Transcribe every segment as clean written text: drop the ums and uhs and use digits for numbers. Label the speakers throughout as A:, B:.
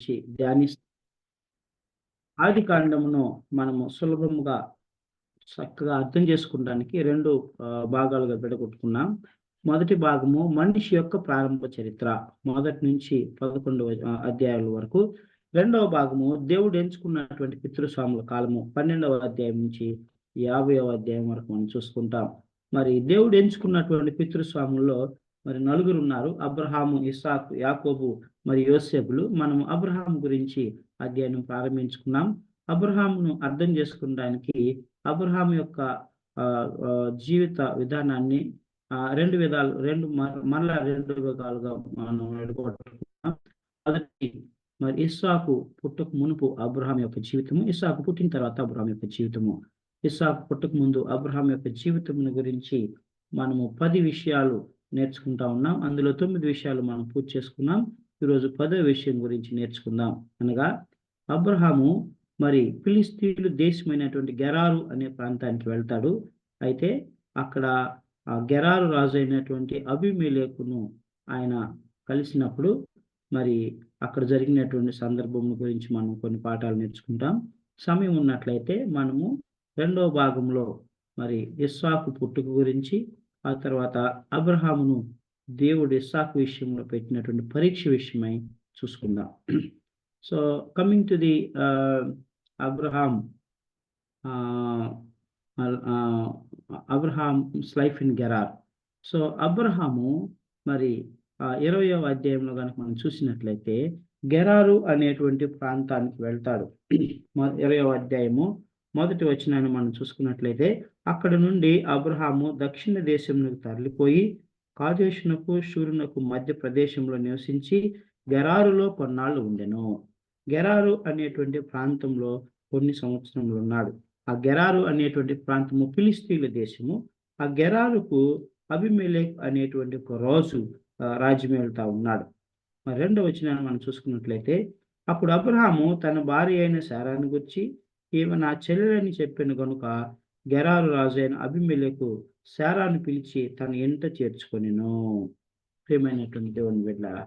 A: ధ్యానిస్తూ ఆది కాండమును మనము సులభముగా చక్కగా అర్థం చేసుకోవడానికి రెండు భాగాలుగా విడగొట్టుకున్నాం. మొదటి భాగము మనిషి యొక్క ప్రారంభ చరిత్ర, మొదటి నుంచి 11వ అధ్యాయాల వరకు. రెండవ భాగము దేవుడు ఎంచుకున్నటువంటి పితృస్వాముల కాలము, 12వ అధ్యాయం నుంచి 50వ అధ్యాయం వరకు మనం చూసుకుంటాం. మరి దేవుడు ఎంచుకున్నటువంటి పితృస్వాముల్లో మరి నలుగురు ఉన్నారు: అబ్రహాము, ఇస్సాకు, యాకోబు మరి యోసేపులు. మనం అబ్రహాం గురించి అధ్యయనం ప్రారంభించుకున్నాం. అబ్రహామును అర్థం చేసుకోవడానికి అబ్రహాం యొక్క జీవిత విధానాన్ని రెండు విధాలుగా మనం విడగొట్టుకున్నాం. మొదటి మరి ఇస్సాకు పుట్టక మునుపు అబ్రహాం యొక్క జీవితము, ఇస్సాకు పుట్టిన తర్వాత అబ్రహాం యొక్క జీవితము. ఇస్సాకు పుట్టక ముందు అబ్రహాం యొక్క జీవితమును గురించి మనము 10 విషయాలు నేర్చుకుంటా ఉన్నాం. అందులో 9 విషయాలు మనం పూర్తి చేసుకున్నాం. ఈరోజు 10వ విషయం గురించి నేర్చుకుందాం. అనగా అబ్రహాము మరి ఫిలిస్తీన్లు దేశమైనటువంటి గెరారు అనే ప్రాంతానికి వెళ్తాడు. అయితే అక్కడ ఆ గెరారు రాజు అయినటువంటి అబీమెలెకును ఆయన కలిసినప్పుడు మరి అక్కడ జరిగినటువంటి సందర్భం గురించి మనం కొన్ని పాఠాలు నేర్చుకుంటాం. సమయం ఉన్నట్లయితే మనము రెండవ భాగంలో మరి ఇస్సాకు పుట్టుక గురించి, ఆ తర్వాత అబ్రహామును దేవుడు ఇస్సాకు విషయంలో పెట్టినటువంటి పరీక్ష విషయమై చూసుకుందాం. So coming to the Abraham's life in Gerar. So Abraham మరి 20వ అధ్యాయంలో కనుక మనం చూసినట్లయితే గెరారు అనేటువంటి ప్రాంతానికి వెళ్తాడు. 20వ అధ్యాయము మొదటి వచనాన్ని మనం చూసుకున్నట్లయితే, అక్కడ నుండి అబ్రహాము దక్షిణ దేశంలోకి తరలిపోయి కాదేషునకు షూరునకు మధ్య ప్రదేశంలో నివసించి గెరారులో కొన్నాళ్ళు ఉండెను. గెరారు అనేటువంటి ప్రాంతంలో కొన్ని సంవత్సరములు ఉన్నాడు. ఆ గెరారు అనేటువంటి ప్రాంతము ఫిలిస్తీన్ల దేశము. ఆ గెరారుకు అబీమెలెకు అనేటువంటి ఒక రాజు రాజ్యం వెళ్తా ఉన్నాడు. మరి రెండవ వచనాన్ని మనం చూసుకున్నట్లయితే, అప్పుడు అబ్రహాము తన భార్య అయిన శారాను గురించి, ఈమె నా చెల్లెలని చెప్పిన కనుక గెరారు రాజు అయిన అబీమెలెకు శారాను పిలిచి తన ఎంట చేర్చుకొనెను. ప్రియమైనటువంటి దేవుని బిడ్డలారా,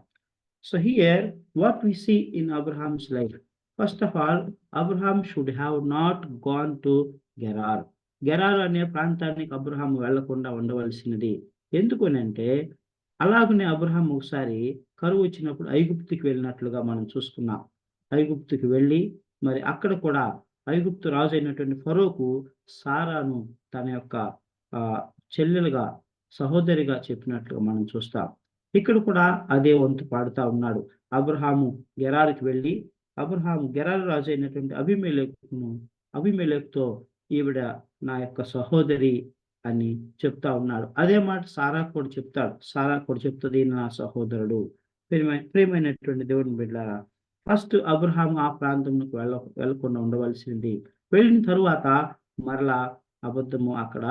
A: so here what we see in Abraham's life, first of all, Abraham should have not gone to Gerar. Gerar అనే ప్రాంతానికి అబ్రహాం వెళ్లకుండా ఉండవలసినది. ఎందుకనంటే అలాగనే అబ్రహాం ఒకసారి కరువు వచ్చినప్పుడు ఐగుప్తుకి వెళ్ళినట్లుగా మనం చూసుకున్నాం. ఐగుప్తుకి వెళ్ళి మరి అక్కడ కూడా ఐగుప్తు రాజు అయినటువంటి ఫరోకు సారాను తన యొక్క చెల్లెలుగా, సహోదరిగా చెప్పినట్లుగా మనం చూస్తాం. ఇక్కడ కూడా అదే వంతు పాడుతా ఉన్నాడు. అబ్రహాము గెరారుకి వెళ్ళి అబ్రహాము గెరారు రాజు అయినటువంటి అబీమెలెకుతో ఈవిడ నా యొక్క సహోదరి అని చెప్తా ఉన్నాడు. అదే మాట సారా కూడా చెప్తాడు. సారా కూడా చెప్తుంది, నా సహోదరుడు. ప్రియమైనటువంటి దేవుని బిడ్డలారా, ఫస్ట్ అబ్రహాము ఆ ప్రాంతంలోకి వెళ్ళకుండా ఉండవలసింది. వెళ్ళిన తరువాత మరలా అబద్ధము అక్కడ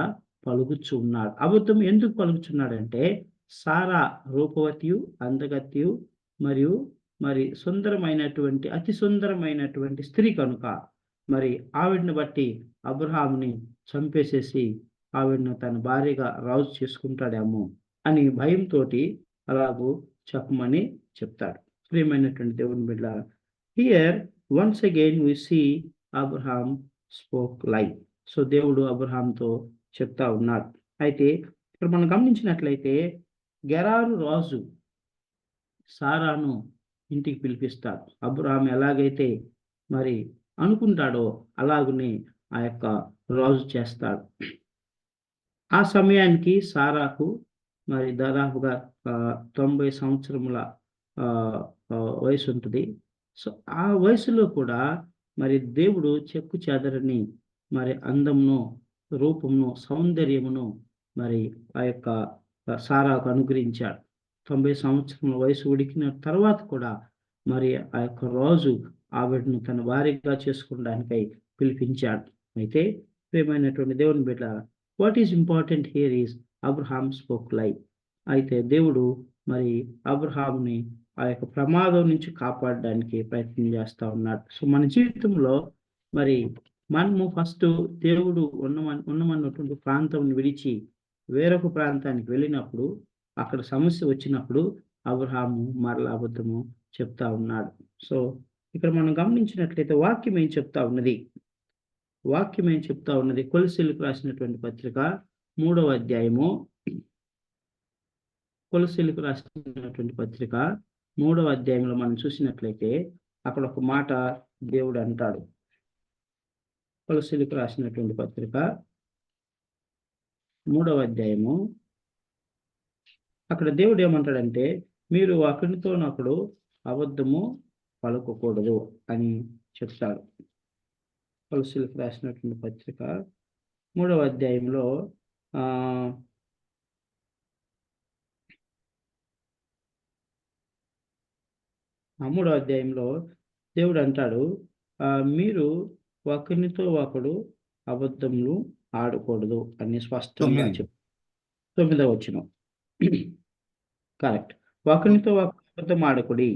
A: పలుకుచు ఉన్నాడు. అబద్ధం ఎందుకు పలుకుచున్నాడంటే, సారా రూపవతియు, అందగత్యు మరియు సుందరమైనటువంటి, అతి సుందరమైనటువంటి స్త్రీ కనుక మరి ఆవిడని బట్టి అబ్రహాముని చంపేసేసి ఆవిడను తన భార్యగా రాజు చేసుకుంటాడేమో అని భయంతో అలాగూ చెప్పమని చెప్తాడు. ప్రియమైనటువంటి దేవుని బిడ్డలారా, here once again we see Abraham spoke lie. So దేవుడు అబ్రహాంతో చెప్తా ఉన్నాడు. అయితే ఇక్కడ మనం గమనించినట్లయితే గెరారు రాజు సారాను ఇంటికి పిలిపిస్తాడు. అబ్రహాం ఎలాగైతే మరి అనుకుంటాడో అలాగనే ఆ యొక్క రాజు చేస్తాడు. ఆ సమయానికి సారాకు మరి దాదాపుగా 90 సంవత్సరముల వయసు ఉంటుంది. సో ఆ వయసులో కూడా మరి దేవుడు చెక్కు చెదరని మరి అందమును, రూపమును, సౌందర్యమును మరి ఆ యొక్క సారాకు అనుగ్రహించాడు. 90 సంవత్సరముల వయసు ఉడికిన తర్వాత కూడా మరి ఆ యొక్క రాజు ఆవిడను తన భార్యగా చేసుకోవడానికై పిలిపించాడు. అయితే ప్రియమైనటువంటి దేవుని బిడ్డ, what is important here is Abraham spoke లై. అయితే దేవుడు మరి అబ్రహాముని ఆ యొక్క ప్రమాదం నుంచి కాపాడడానికి ప్రయత్నం చేస్తా ఉన్నాడు. సో మన జీవితంలో మరి మనము ఫస్ట్ దేవుడు ఉన్నమన్నటువంటి ప్రాంతం విడిచి వేరొక ప్రాంతానికి వెళ్ళినప్పుడు, అక్కడ సమస్య వచ్చినప్పుడు అబ్రహాము మరలా అబద్ధము చెప్తా ఉన్నాడు. సో ఇక్కడ మనం గమనించినట్లయితే వాక్యం ఏం చెప్తా ఉన్నది? కొలస్సీయులకు రాసినటువంటి పత్రిక 3వ అధ్యాయము, కొలస్సీయులకు రాసినటువంటి పత్రిక 3వ అధ్యాయంలో మనం చూసినట్లయితే అక్కడ ఒక మాట దేవుడు అంటాడు. కొలస్సీయులకు రాసినటువంటి పత్రిక 3వ అధ్యాయము, అక్కడ దేవుడు ఏమంటాడంటే, మీరు ఒకరితోనొకడు అబద్ధము పలుకకూడదు అని చెప్తాడు. కొలస్సీయులకు రాసినటువంటి పత్రిక 3వ అధ్యాయంలో 3వ అధ్యాయంలో దేవుడు అంటాడు, మీరు ఒకరితో ఒకడు అబద్ధములు ఆడకూడదు అని స్పష్టంగా 9వ వచనం. కరెక్ట్. ఒకరితో ఒకడు అబద్ధం ఆడకుడి,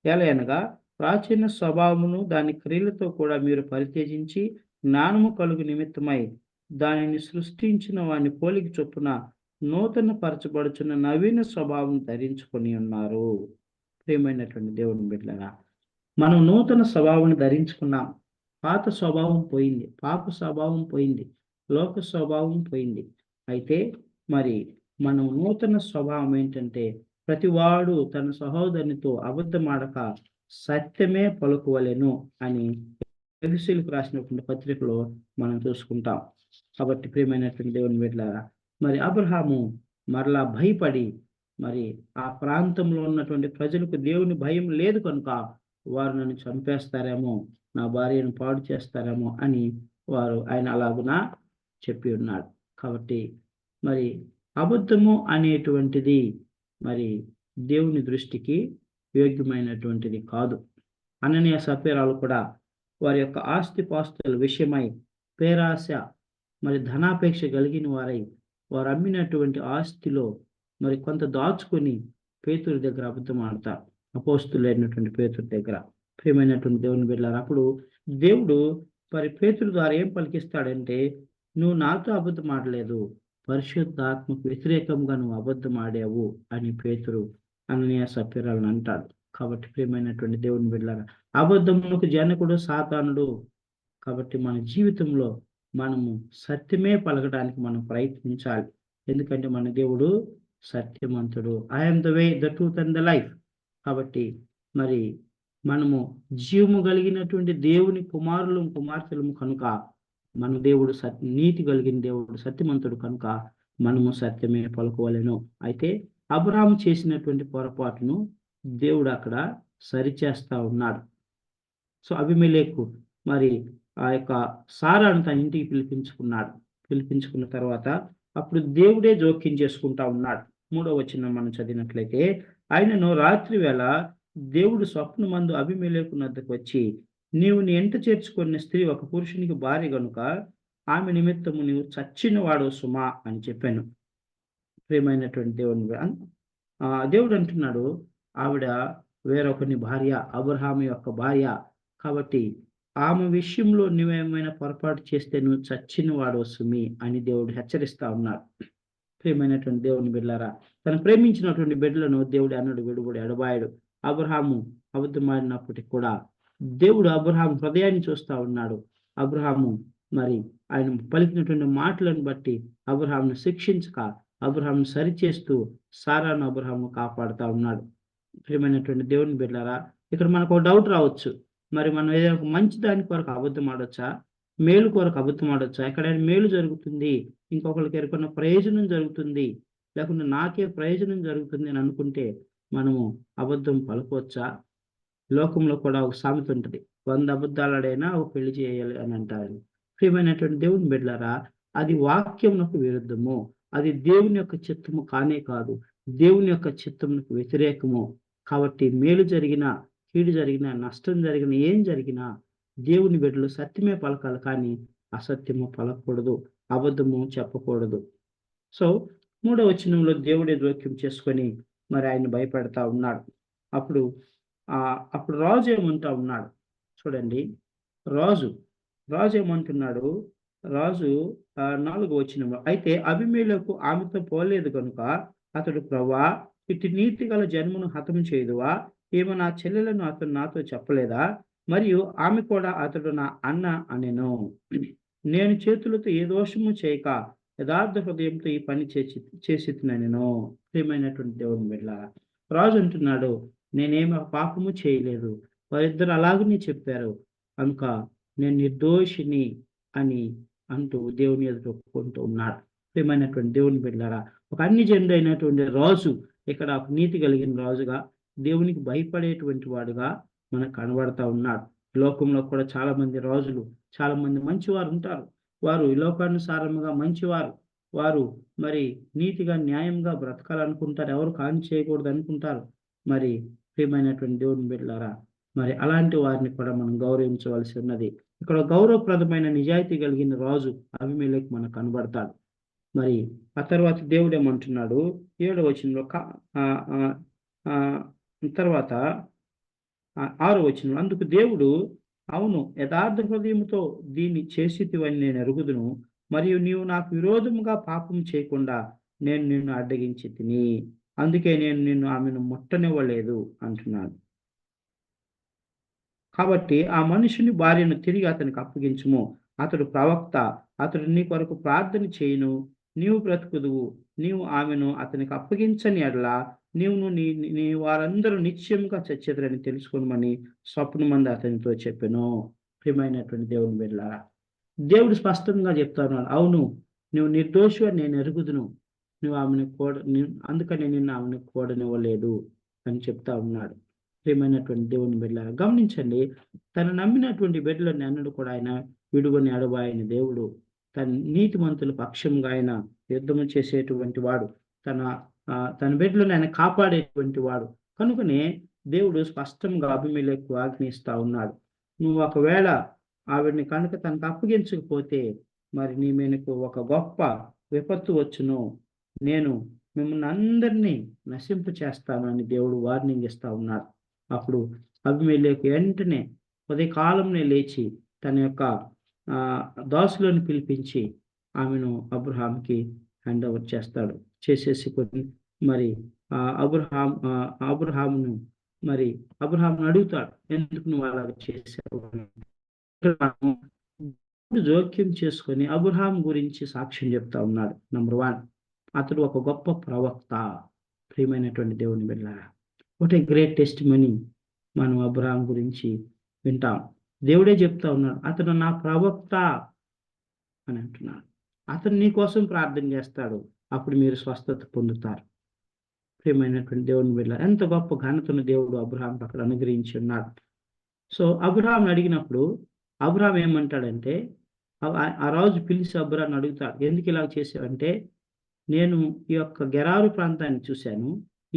A: ఎలయనగా ప్రాచీన స్వభావమును దాని క్రియలతో కూడా మీరు పరిత్యజించి జ్ఞానము కలుగు నిమిత్తమై దానిని సృష్టించిన వాని పోలిక చొప్పున నూతన పరచబడుచున్న నవీన స్వభావం ధరించుకొని ఉన్నారు. ప్రియమైనటువంటి దేవుని బిడ్డలారా, మనం నూతన స్వభావం ధరించుకున్నాం. పాత స్వభావం పోయింది, పాప స్వభావం పోయింది, లోక స్వభావం పోయింది. అయితే మరి మనం నూతన స్వభావం ఏంటంటే, ప్రతివాడు తన సహోదరునితో అబద్ధమాడక సత్యమే పలుకువలెను అని ఎఫెసీయులకు రాసినటువంటి పత్రికలో మనం చూసుకుంటాం. కాబట్టి ప్రియమైనటువంటి దేవుని బిడ్డలారా, మరి అబ్రహాము మరలా భయపడి, మరి ఆ ప్రాంతంలో ఉన్నటువంటి ప్రజలకు దేవుని భయం లేదు కనుక వారు నన్ను చంపేస్తారేమో, నా భార్యను పాడు చేస్తారేమో అని ఆయన అలాగునా చెప్పి ఉన్నాడు. కాబట్టి మరి అబద్ధము అనేటువంటిది మరి దేవుని దృష్టికి యోగ్యమైనటువంటిది కాదు. అననీయ సప్పీరాలు కూడా వారి యొక్క ఆస్తిపాస్తుల విషయమై పేరాశ మరి ధనాపేక్ష కలిగిన వారై వారు అమ్మినటువంటి ఆస్తిలో మరి కొంత దాచుకొని పేతురు దగ్గర అబద్ధం ఆడతారు, అపోస్తులైనటువంటి పేతురు దగ్గర. ప్రియమైనటువంటి దేవుని బిడ్డలారా, అప్పుడు దేవుడు మరి పేతురు ద్వారా ఏం పలికిస్తాడంటే, నువ్వు నాతో అబద్ధం ఆడలేదు, పరిశుద్ధాత్మకు వ్యతిరేకంగా నువ్వు అబద్ధం ఆడావు అని పేతురు అననీయ సప్పీరాలను అంటాడు. కాబట్టి ప్రియమైనటువంటి దేవుని బిడ్డలారా, అబద్ధమునకు జనకుడు సాతానుడు. కాబట్టి మన జీవితంలో మనము సత్యమే పలకడానికి మనం ప్రయత్నించాలి. ఎందుకంటే మన దేవుడు సత్యవంతుడు. I am the way, the truth and the life. కాబట్టి మరి మనము జీవము కలిగినటువంటి దేవుని కుమారులు కుమార్తెలము కనుక, మన దేవుడు నీతి కలిగిన దేవుడు, సత్యవంతుడు కనుక మనము సత్యమే పలుకోవాలను. అయితే అబ్రహాము చేసినటువంటి పొరపాటును దేవుడు అక్కడ సరిచేస్తా ఉన్నాడు. సో అబీమెలెకు మరి ఆ యొక్క సారాను తన ఇంటికి పిలిపించుకున్న తర్వాత అప్పుడు దేవుడే జోక్యం చేసుకుంటా ఉన్నాడు. 3వ వచనం మనం చదివినట్లయితే, ఆయనను రాత్రి వేళ దేవుడు స్వప్నమందు అబీమెలెకు వద్దకు వచ్చి, నీవు నీ ఎంట చేర్చుకున్న స్త్రీ ఒక పురుషునికి భార్య గనుక ఆమె నిమిత్తము నీవు చచ్చిన వాడు సుమా అని చెప్పాను. ప్రియమైనటువంటి దేవుడు అంటున్నాడు, ఆవిడ వేరొకని భార్య, అబ్రహాము యొక్క భార్య. కాబట్టి ఆమె విషయంలో నువ్వేమైనా పొరపాటు చేస్తే నువ్వు చచ్చిన వాడు సుమి అని దేవుడు హెచ్చరిస్తా ఉన్నాడు. ప్రియమైనటువంటి దేవుని బిడ్డలారా, తను ప్రేమించినటువంటి బిడ్డలను దేవుడు అన్నడు విడుబడి ఎడబాయడు. అబ్రహాము అబద్ధమాడినప్పటికీ కూడా దేవుడు అబ్రహాము హృదయాన్ని చూస్తా ఉన్నాడు. అబ్రహాము మరి ఆయన పలికినటువంటి మాటలను బట్టి అబ్రహామును శిక్షించక అబ్రహామును సరిచేస్తూ సారాను అబ్రహాము కాపాడుతా ఉన్నాడు. ప్రియమైనటువంటి దేవుని బిడ్డలారా, ఇక్కడ మనకు డౌట్ రావచ్చు, మరి మనం ఏదైనా ఒక మంచి దాని కొరకు అబద్ధం ఆడొచ్చా, మేలు కొరకు అబద్ధం ఆడొచ్చా? ఎక్కడైనా మేలు జరుగుతుంది, ఇంకొకరికి ఎరుకున్న ప్రయోజనం జరుగుతుంది, లేకుంటే నాకే ప్రయోజనం జరుగుతుంది అని అనుకుంటే మనము అబద్ధం పలుకోవచ్చా? లోకంలో కూడా ఒక సామెత ఉంటుంది, 100 అబద్ధాలు ఆడైనా ఒక పెళ్లి చేయాలి అని అంటారు. ప్రియమైనటువంటి దేవుని బిడ్డలారా, అది వాక్యమునకు విరుద్ధము, అది దేవుని యొక్క చిత్తము కానే కాదు, దేవుని యొక్క చిత్తమునకు వ్యతిరేకము. కాబట్టి మేలు జరిగినా, కీడు జరిగినా, నష్టం జరిగినా, ఏం జరిగినా దేవుని బిడ్డలు సత్యమే పలకాలి, కానీ అసత్యము పలకూడదు, అబద్ధము చెప్పకూడదు. సో 3వ వచనంలో దేవుడే జోక్యం చేసుకొని మరి ఆయన భయపెడతా ఉన్నాడు. అప్పుడు రాజు ఏమంటా ఉన్నాడు చూడండి. రాజు ఏమంటున్నాడు? రాజు 4వ వచనంలో, అయితే అబీమెలెకు ఆమెతో పోలేదు కనుక అతడు, ప్రభువా, ఇటు నీతి గల జన్మను హతము చేయుదువా? ఏమో నా చెల్లెలను అతను నాతో చెప్పలేదా? మరియు ఆమె కూడా అతడు నా అన్న అనెను. నేను చేతులతో ఏ దోషము చేయక యథార్థ హృదయంతో ఈ పని చేసితినెను. ప్రియమైనటువంటి దేవుని బిడ్డలారా, రాజు అంటున్నాడు, నేనేమి పాపము చేయలేదు, వారిద్దరు అలాగనే చెప్పారు కనుక నేను నిర్దోషిని అని అంటూ దేవుని ఎదుట ఒప్పుకుంటూ ఉన్నాడు. ప్రియమైనటువంటి దేవుని బిడ్డలారా, ఒక అన్ని జనుడు అయినటువంటి రాజు ఇక్కడ నీతి కలిగిన రాజుగా, దేవునికి భయపడేటువంటి వాడుగా మనకు కనబడతా ఉన్నాడు. ఈ లోకంలో కూడా చాలా మంది రాజులు, చాలా మంది మంచివారు ఉంటారు. వారు ఈ లోకానుసారముగా మంచివారు. వారు మరి నీతిగా న్యాయంగా బ్రతకాలనుకుంటారు, ఎవరు హాని చేయకూడదు అనుకుంటారు. మరి ప్రియమైనటువంటి దేవుని బిడ్డలారా, మరి అలాంటి వారిని కూడా మనం గౌరవించవలసి ఉన్నది. ఇక్కడ గౌరవప్రదమైన నిజాయితీ కలిగిన రాజు అబీమెలెకు మనకు కనబడతాడు. మరి ఆ తర్వాత దేవుడు ఏమంటున్నాడు 7వ వచనంలో తర్వాత 6వ వచనంలో, అందుకు దేవుడు, అవును, యథార్థ హృదయముతో దీన్ని చేసితివని నేను ఎరుగుదును, మరియు నీవు నాకు విరోధముగా పాపం చేయకుండా నేను నిన్ను అడ్డగించి తిని, అందుకే నేను నిన్ను ఆమెను ముట్టనివ్వలేదు అంటున్నాడు. కాబట్టి ఆ మనుషుని భార్యను తిరిగి అతనికి అప్పగించుము, అతడు ప్రవక్త, అతడు నీ కొరకు ప్రార్థన చేయును, నీవు బ్రతుకుదువు. నీవు ఆమెను అతనికి అప్పగించని ఎడల నీవును నీ నీ వారందరూ నిశ్చయముగా చచ్చెదరని తెలుసుకోమని స్వప్నమందు అతనితో చెప్పెను. ప్రియమైనటువంటి దేవుని బిడ్డలారా, దేవుడు స్పష్టంగా చెప్తున్నాడు, అవును, నువ్వు నిర్దోషి అని నేను ఎరుగుదును, నువ్వు ఆమెను అందుకని నిన్ను ఆమెను కూడనివ్వలేదు అని చెప్తా ఉన్నాడు. ప్రియమైనటువంటి దేవుని బిడ్డలారా, గమనించండి, తను నమ్మినటువంటి బిడ్డలను అన్నడు కూడా ఆయన విడువని ఎడబాయన దేవుడు. తన నీతిమంతుల పక్షంగా ఆయన యుద్ధము చేసేటువంటి వాడు, తన బిడ్డలను ఆయన కాపాడేటువంటి వాడు. కనుకనే దేవుడు స్పష్టంగా అబీమెలెకు ఆజ్ఞయిస్తా ఉన్నాడు, నువ్వు ఒకవేళ ఆవిడ్ని కనుక తనకు అప్పగించకపోతే మరి నీ మీదకు ఒక గొప్ప విపత్తు వచ్చును, నేను మిమ్మల్ని అందరినీ నశింపు చేస్తాను అని దేవుడు వార్నింగ్ ఇస్తా ఉన్నాడు. అప్పుడు అబీమెలెకు వెంటనే ఉదయకాలంనే లేచి తన యొక్క దాసులను పిలిపించి ఆమెను అబ్రహాంకి హ్యాండ్ ఓవర్ చేస్తాడు. చేసేసి మరి అబ్రహామును అడుగుతాడు, ఎందుకు నువ్వు అలాగ చేశావు? జోక్యం చేసుకొని అబ్రహాం గురించి సాక్ష్యం చెప్తా ఉన్నాడు. నంబర్ 1, అతడు ఒక గొప్ప ప్రవక్త. ప్రియమైనటువంటి దేవుని బిడ్డలారా, వాట్ ఏ గ్రేట్ టెస్టిమనీ మనం అబ్రహాం గురించి వింటాం. దేవుడే చెప్తా ఉన్నాడు, అతడు నా ప్రవక్త అని అంటున్నాడు. అతను నీ కోసం ప్రార్థన చేస్తాడు, అప్పుడు మీరు స్వస్థత పొందుతారు. ప్రియమైనటువంటి దేవుని బిడ్డలారా, ఎంత గొప్ప ఘనతను దేవుడు అబ్రహాం అక్కడ అనుగ్రహించి ఉన్నాడు. సో అబ్రహాం అడిగినప్పుడు అబ్రహాం ఏమంటాడంటే, ఆ రాజు పిలిచి అబ్రహాం అడుగుతాడు, ఎందుకు ఇలా చేసావంటే, నేను ఈ యొక్క గెరారు ప్రాంతాన్ని చూశాను,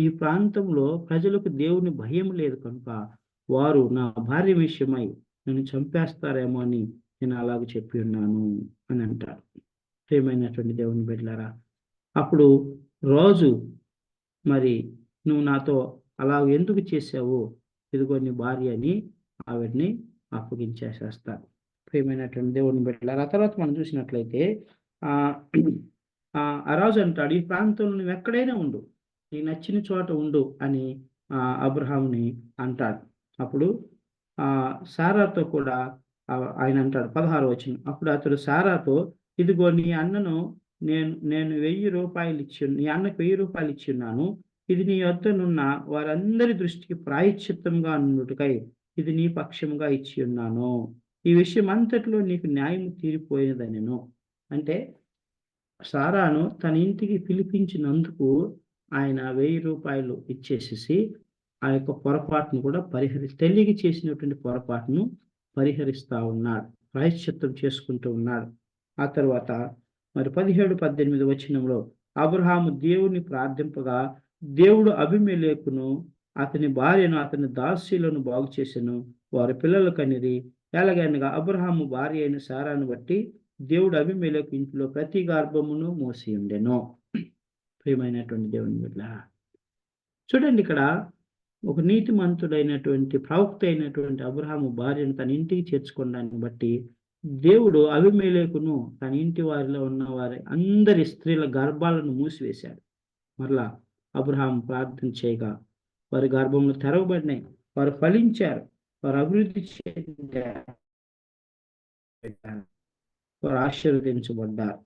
A: ఈ ప్రాంతంలో ప్రజలకు దేవుని భయం లేదు కనుక వారు నా భార్య విషయమై నన్ను చంపేస్తారేమో అని నేను అలాగ చెప్పి ఉన్నాను అని అంటాడు. ప్రియమైనటువంటి దేవుని బిడ్డలారా, అప్పుడు రాజు, మరి నువ్వు నాతో అలా ఎందుకు చేసావు, ఇదిగో నీ భార్య అని ఆవిడ్ని అప్పగించేసేస్తాడు. ప్రియమైనటువంటి దేవుని బిడ్డలారా, ఆ తర్వాత మనం చూసినట్లయితే ఆ రాజు అంటాడు, ఈ ప్రాంతంలో నువ్వు ఎక్కడైనా ఉండు, నీ నచ్చిన చోట ఉండు అని అబ్రహాంని అంటాడు. అప్పుడు సారాతో కూడా ఆయన అంటాడు 16వ వచనం, అప్పుడు అతడు సారాతో, ఇదిగో నీ అన్నను నేను 1000 రూపాయలు నీ అన్నకు 1000 రూపాయలు ఇచ్చి ఉన్నాను, ఇది నీ వద్దనున్న వారందరి దృష్టికి ప్రాయశ్చిత్తంగా నుండుటకై ఇది నీ పక్షముగా ఇచ్చి ఉన్నాను, ఈ విషయం అంతట్లో నీకు న్యాయం తీరిపోయినదనెను. అంటే సారాను తన ఇంటికి పిలిపించినందుకు ఆయన 1000 రూపాయలు ఇచ్చేసేసి ఆ యొక్క పొరపాటును కూడా తెలియక చేసినటువంటి పొరపాటును పరిహరిస్తా ఉన్నాడు, ప్రాయశ్చిత్తం చేసుకుంటూ ఉన్నాడు. ఆ తర్వాత మరి 17-18 వచనంలో, అబ్రహాము దేవుని ప్రార్థింపగా దేవుడు అబీమెలెకును అతని భార్యను అతని దాసీలను బాగు చేసెను, వారి పిల్లలు కనిరి. ఎలాగనగా అబ్రహాము భార్య అయిన సారాను బట్టి దేవుడు అబీమెలెకు ఇంట్లో ప్రతి గర్భమును మోసి ఉండెను. ప్రియమైనటువంటి దేవుని బిడ్డలారా, చూడండి, ఇక్కడ ఒక నీతిమంతుడైనటువంటి ప్రవక్త అయినటువంటి అబ్రహాము భార్యను తన ఇంటికి చేర్చుకోవడాన్ని బట్టి దేవుడు అబీమెలెకును తన ఇంటి వారిలో ఉన్న వారి అందరి స్త్రీల గర్భాలను మూసివేశాడు. మరలా అబ్రహాం ప్రార్థన చేయగా వారి గర్భంలో తెరవబడినాయి, వారు ఫలించారు. వారు అభివృద్ధి చెందారు, వారు ఆశీర్వదించబడ్డారు.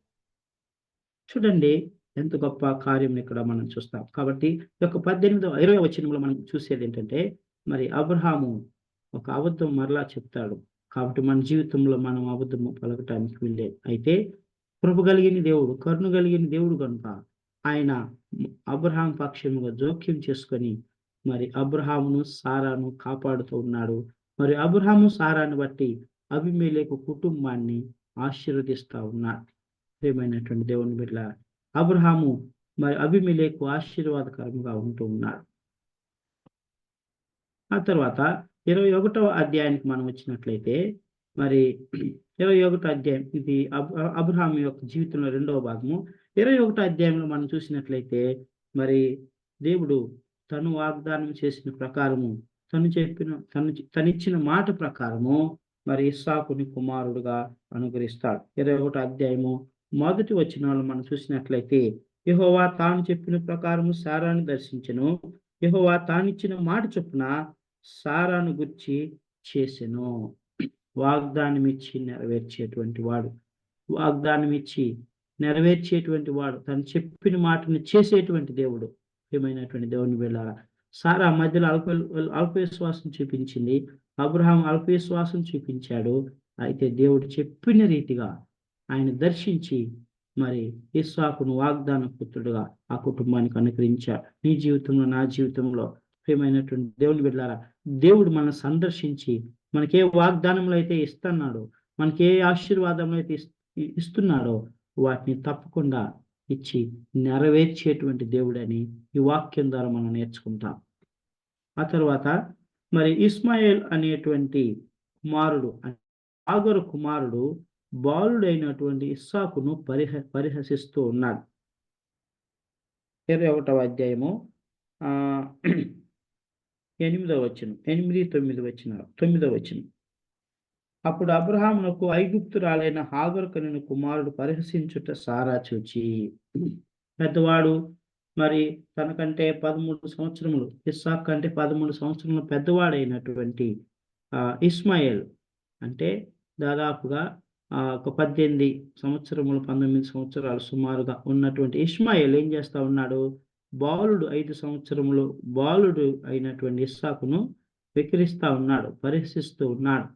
A: చూడండి ఎంత గొప్ప కార్యం ఇక్కడ మనం చూస్తాం. కాబట్టి ఈ యొక్క 20 వచనంలో మనం చూసేది ఏంటంటే, మరి అబ్రహాము ఒక అబద్ధం మరలా చెప్తాడు. కాబట్టి మన జీవితంలో మనం అబద్ధము పలకటానికి వీల్లేదు. అయితే కృప కలిగిన దేవుడు, కరుణ కలిగిన దేవుడు కనుక ఆయన అబ్రహాం పక్షముగా జోక్యం చేసుకొని మరి అబ్రహామును సారాను కాపాడుతూ ఉన్నాడు. మరి అబ్రహాము సారాను బట్టి అబీమెలెకు కుటుంబాన్ని ఆశీర్వదిస్తా ఉన్నాడు. ప్రియమైనటువంటి దేవుని బిడ్డలారా, అబ్రహాము మరి అబీమెలెకు ఆశీర్వాదకరంగా ఉంటూ ఉన్నాడు. ఆ తర్వాత 21వ అధ్యాయానికి మనం వచ్చినట్లయితే, మరి 21వ అధ్యాయం ఇది అబ్రహాము యొక్క జీవితంలో రెండవ భాగము. 21వ అధ్యాయంలో మనం చూసినట్లయితే, మరి దేవుడు తను వాగ్దానం చేసిన ప్రకారము, తనిచ్చిన మాట ప్రకారము మరి ఇస్సాకుని కుమారుడుగా అనుగ్రహిస్తాడు. 21వ అధ్యాయము మొదటి వచనంలో మనం చూసినట్లయితే, యెహోవా తాను చెప్పిన ప్రకారము సారాను దర్శించెను. యెహోవా తానిచ్చిన మాట చొప్పున సారాను గుర్చి చేసెను. వాగ్దానం ఇచ్చి నెరవేర్చేటువంటి వాడు, వాగ్దానం ఇచ్చి నెరవేర్చేటువంటి వాడు, తను చెప్పిన మాటను చేసేటువంటి దేవుడు. ప్రియమైనటువంటి దేవుని బిడ్డలారా, సారా మధ్యలో అల్పవిశ్వాసం చూపించింది, అబ్రహాం అల్పవిశ్వాసం చూపించాడు. అయితే దేవుడు చెప్పిన రీతిగా ఆయన దర్శించి మరి ఇస్సాకును వాగ్దాన పుత్రుడుగా ఆ కుటుంబానికి అనుగ్రహించాడు. నీ జీవితంలో, నా జీవితంలో ప్రియమైనటువంటి దేవుని బిడ్డలారా, దేవుడు మనల్ని సందర్శించి మనకే వాగ్దానములు అయితే ఇస్తున్నాడో, మనకే ఆశీర్వాదములు అయితే ఇస్తున్నాడో వాటిని తప్పకుండా ఇచ్చి నెరవేర్చేటువంటి దేవుడని ఈ వాక్యం ద్వారా మనం నేర్చుకుంటాం. ఆ తర్వాత మరి ఇస్మాయిల్ అనేటువంటి కుమారుడు, హాగరు కుమారుడు బాలుడైనటువంటి ఇస్సాకును పరిహసిస్తూ ఉన్నాడు. 21వ అధ్యాయము 8వ వచనం, 9వ వచనం. అప్పుడు అబ్రహామునకు ఐగుప్తురాలైన హాగరు కనిన కుమారుడు పరిహసించుట సారా చూచి, పెద్దవాడు మరి తనకంటే 13 సంవత్సరములు, ఇస్సాకు కంటే 13 సంవత్సరములు పెద్దవాడైనటువంటి ఇస్మాయిల్ అంటే దాదాపుగా ఒక 18 సంవత్సరములు, 19 సంవత్సరాలు సుమారుగా ఉన్నటువంటి ఇస్మాయిల్ ఏం చేస్తా ఉన్నాడు? బాలుడు 5 సంవత్సరములు బాలుడు అయినటువంటి ఇస్సాకును వెక్కిరిస్తా ఉన్నాడు, పరిహసిస్తూ ఉన్నాడు.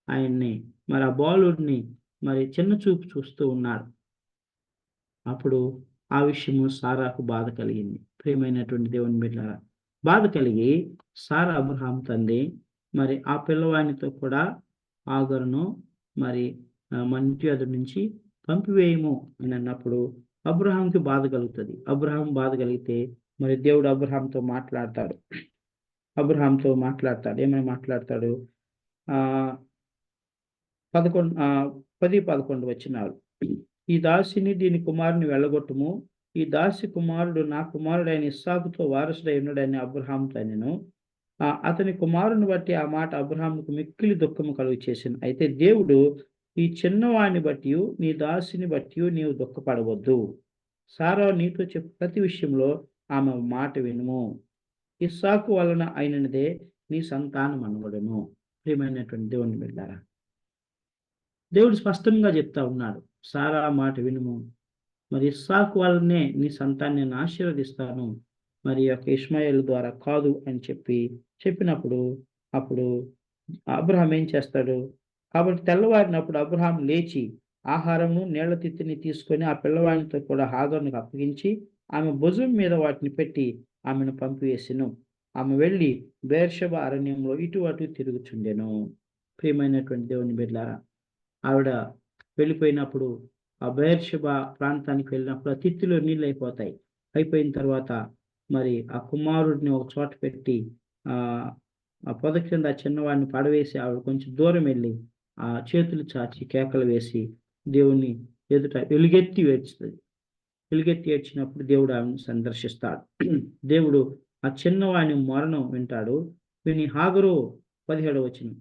A: ఆయన్ని మరి ఆ బాలుడిని మరి చిన్న చూపు చూస్తూ ఉన్నాడు. అప్పుడు ఆ విషయము సారాకు బాధ కలిగింది. ప్రియమైనటువంటి దేవుని బిడ్డలారా, బాధ కలిగి సారా అబ్రహాం తండ్రి మరి ఆ పిల్లవానితో కూడా హాగరును మరి మన ఇంటి ఎదురు నుంచి పంపివేయము అని అన్నప్పుడు అబ్రహాంకి బాధ కలుగుతుంది. అబ్రహాం బాధ కలిగితే మరి దేవుడు అబ్రహాంతో మాట్లాడతాడు. ఏమని మాట్లాడతాడు? 10-11 వచనాలు. ఈ దాసిని దీని కుమారుని వెళ్ళగొట్టుము. ఈ దాసి కుమారుడు నా కుమారుడైన ఇస్సాకుతో వారసుడై ఉన్నాడని అబ్రహాంతో అనెను. అతని కుమారుని బట్టి ఆ మాట అబ్రహాముకు మిక్కిలి దుఃఖము కలుగు చేసింది. అయితే దేవుడు, ఈ చిన్నవాడిని బట్టి నీ దాసిని బట్టి నీవు దుఃఖపడవద్దు. సారా నీతో చెప్పు ప్రతి విషయంలో ఆమె మాట వినుము. ఇస్సాకు వలన అయినదే నీ సంతానం అనబడును. ప్రియమైనటువంటి దేవుని బిడ్డలారా, దేవుడు స్పష్టంగా చెప్తా ఉన్నాడు, సారా మాట వినుము. మరి ఇస్సాకు వల్లనే నీ సంతాన్ని నేను ఆశీర్వదిస్తాను, మరి యొక్క ఇష్మాయేలు ద్వారా కాదు అని చెప్పినప్పుడు అప్పుడు అబ్రహాం ఏం చేస్తాడు? కాబట్టి తెల్లవారినప్పుడు అబ్రహాం లేచి ఆహారము, నీళ్ల తిత్తిని తీసుకొని ఆ పిల్లవాడితో కూడా హాగరునికి అప్పగించి ఆమె భుజం మీద వాటిని పెట్టి ఆమెను పంపివేసెను. ఆమె వెళ్ళి బెయేర్షెబా అరణ్యంలో ఇటు అటు తిరుగుచుండెను. ప్రియమైనటువంటి దేవుని బిడ్డలారా, ఆవిడ వెళ్ళిపోయినప్పుడు ఆ బెయేర్షెబా ప్రాంతానికి వెళ్ళినప్పుడు ఆ తిత్తిలో నీళ్ళు అయిపోయిన తర్వాత మరి ఆ కుమారుడిని ఒక చోట పెట్టి ఆ పొద కింద చిన్నవాడిని పడవేసి ఆవిడ కొంచెం దూరం వెళ్ళి ఆ చేతులు చాచి కేకలు వేసి దేవుని ఎదుట ఎలుగెత్తి ఏడ్చినప్పుడు దేవుడు ఆమెను సందర్శిస్తాడు. దేవుడు ఆ చిన్నవాడిని మరణం వింటాడు. విని హాగరు 17వ వచనం.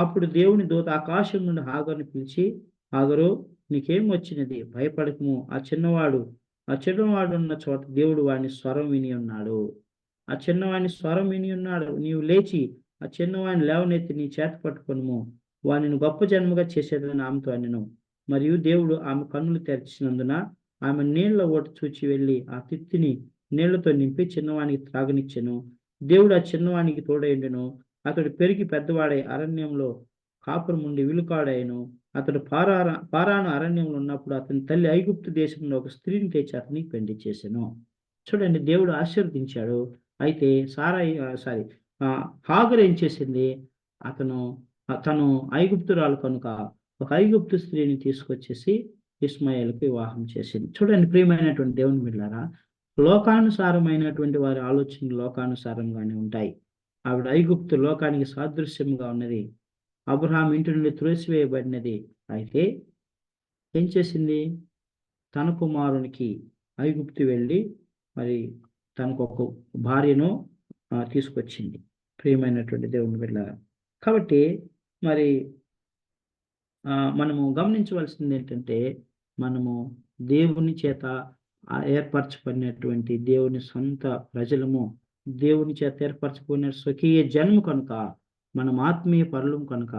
A: అప్పుడు దేవుని దూత ఆకాశం నుండి హాగరుని పిలిచి, హాగరు నీకేం వచ్చినది? భయపడకము. ఆ చిన్నవాడు ఉన్న చోట దేవుడు వాడిని స్వరం విని ఉన్నాడు. నీవు లేచి ఆ చిన్నవాడిని లేవనెత్తి నీ చేత పట్టుకొనుము, వానిని గొప్ప జన్మగా చేసేదని ఆమెతో అనెను. మరియు దేవుడు ఆమె కన్నులు తెరిచినందున ఆమె నీళ్ల ఓట చూచి వెళ్ళి ఆ తిత్తిని నీళ్లతో నింపి చిన్నవానికి త్రాగనిచ్చెను. దేవుడు ఆ చిన్నవానికి తోడైండెను. అతడు పెరిగి పెద్దవాడై అరణ్యంలో కాపురముండి విలుకాడైను. అతడు పారాను అరణ్యంలో ఉన్నప్పుడు అతని తల్లి ఐగుప్తు దేశంలో ఒక స్త్రీని తెచ్చి అతనికి పెళ్లి చేసెను. చూడండి, దేవుడు ఆశీర్వదించాడు. అయితే హాగరు ఏం చేసింది? తను ఐగుప్తురాలు కనుక ఒక ఐగుప్తు స్త్రీని తీసుకొచ్చేసి ఇష్మాయేలుకు వివాహం చేసింది. చూడండి ప్రియమైనటువంటి దేవుని బిడ్డలారా, లోకానుసారమైనటువంటి వారి ఆలోచనలు లోకానుసారంగానే ఉంటాయి. ఆవిడ ఐగుప్తు లోకానికి సాదృశ్యంగా ఉన్నది. అబ్రహాం ఇంటి నుండి త్రోసివేయబడినది. అయితే ఏం చేసింది? తన కుమారునికి ఐగుప్తు వెళ్ళి మరి తనకు ఒక భార్యను తీసుకొచ్చింది. ప్రియమైనటువంటి దేవుని బిడ్డలారా, కాబట్టి మరి మనము గమనించవలసింది ఏంటంటే, మనము దేవుని చేత ఏర్పరచబడినటువంటి దేవుని సొంత ప్రజలము, దేవుని చేత ఏర్పరచబడిన స్వకీయ జన్మ కనుక, మనం ఆత్మీయ పరులం కనుక,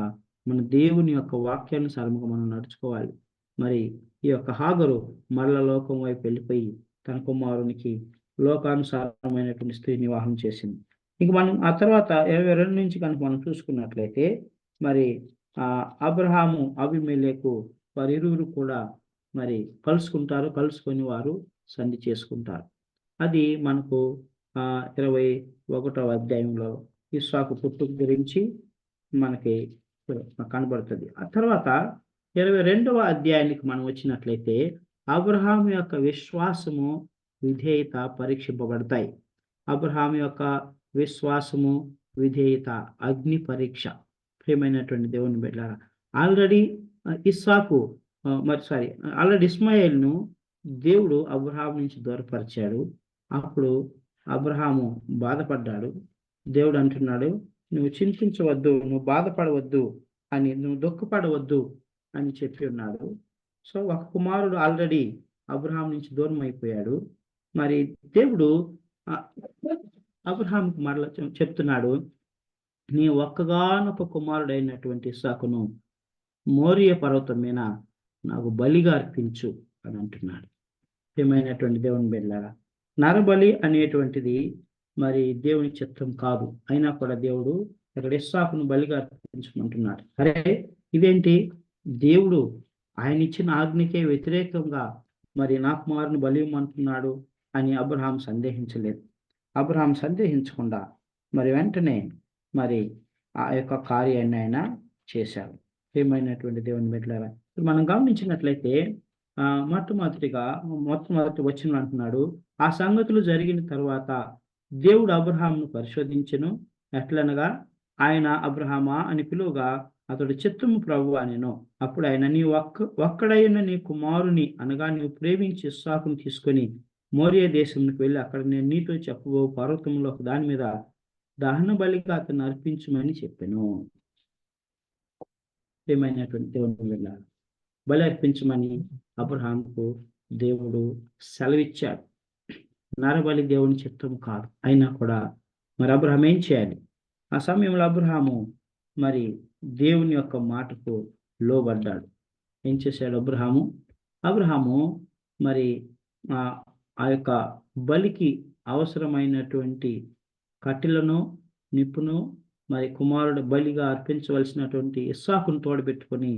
A: మన దేవుని యొక్క వాక్యానుసారముగా మనం నడుచుకోవాలి. మరి ఈ యొక్క హాగరు మరల లోకం వైపు వెళ్ళిపోయి తన కుమారునికి లోకానుసారమైనటువంటి స్త్రీని వివాహం చేసింది. ఇంక మనం ఆ తర్వాత 22 నుంచి కనుక మనం చూసుకున్నట్లయితే, మరి అబ్రహాము అబీమెలెకు వారిరువురు కూడా మరి కలుసుకొని వారు సంధి చేసుకుంటారు. అది మనకు 21వ అధ్యాయంలో ఇస్సాకు పుట్టుక గురించి మనకి కనబడుతుంది. ఆ తర్వాత 22వ అధ్యాయానికి మనం వచ్చినట్లయితే అబ్రహాము యొక్క విశ్వాసము, విధేయత పరీక్షింపబడతాయి. అబ్రహాము యొక్క విశ్వాసము, విధేయత అగ్ని పరీక్ష. ప్రియమైనటువంటి దేవుని బిడ్డలారా, ఆల్రెడీ ఇస్మాయేల్ను దేవుడు అబ్రహాం నుంచి దూరపరిచాడు. అప్పుడు అబ్రహాము బాధపడ్డాడు. దేవుడు అంటున్నాడు, నువ్వు చింతించవద్దు, నువ్వు బాధపడవద్దు అని, నువ్వు దుఃఖపడవద్దు అని చెప్పి ఉన్నాడు. సో ఒక కుమారుడు ఆల్రెడీ అబ్రహాం నుంచి దూరం అయిపోయాడు. మరి దేవుడు అబ్రహాంకు మరలా చెప్తున్నాడు, నీ ఒక్కగానొక కుమారుడైనటువంటి ఇస్సాకును మోరియా పర్వతం మీద నాకు బలిగా అర్పించు అని అంటున్నాడు. ఏమైనటువంటి దేవుని బిడ్డలారా, నరబలి అనేటువంటిది మరి దేవుని చిత్తం కాదు. అయినా కూడా దేవుడు ఇక్కడ ఇస్సాకును బలిగా అర్పించమంటున్నాడు. అరే ఇదేంటి? దేవుడు ఆయన ఇచ్చిన ఆజ్ఞకే వ్యతిరేకంగా మరి నా కుమారుని బలి ఇవ్వమంటున్నాడు అని అబ్రహాం సందేహించలేదు. అబ్రహాం సందేహించకుండా మరి వెంటనే మరి ఆ యొక్క కార్యాన్ని ఆయన చేశాడు. ఏమైనటువంటి దేవుని బిడ్డలారా, మనం గమనించినట్లయితే మొట్టమొదటి వచనం అంటున్నాడు, ఆ సంగతులు జరిగిన తర్వాత దేవుడు అబ్రహామును పరిశోధించెను. ఎట్లనగా ఆయన అబ్రహామా అని పిలువగా అతడు చిత్తము ప్రభువా అనెను. అప్పుడు ఆయన, నీ ఒక్కడైన నీ కుమారుని అనగా నీవు ప్రేమించి ఇస్సాకును తీసుకొని మోరియా దేశంకి వెళ్ళి అక్కడ నేను నీతో చెప్పబో పర్వతంలో ఒక దాని మీద దహన బలిగా అతను అర్పించమని చెప్పాను. ఏమైనటువంటి దేవుని బిడ్డలారా, బలి అర్పించమని అబ్రహాంకు దేవుడు సెలవిచ్చాడు. నరబలి దేవుని చిత్తం కాదు. అయినా కూడా మరి అబ్రహాం ఏం చేయాలి? ఆ సమయంలో అబ్రహాము మరి దేవుని యొక్క మాటకు లోబడ్డాడు. ఏం చేశాడు అబ్రహాము మరి ఆ యొక్క బలికి అవసరమైనటువంటి కట్టెలను, నిప్పును, మరి కుమారుడు బలిగా అర్పించవలసినటువంటి ఇస్సాకును తోడబెట్టుకొని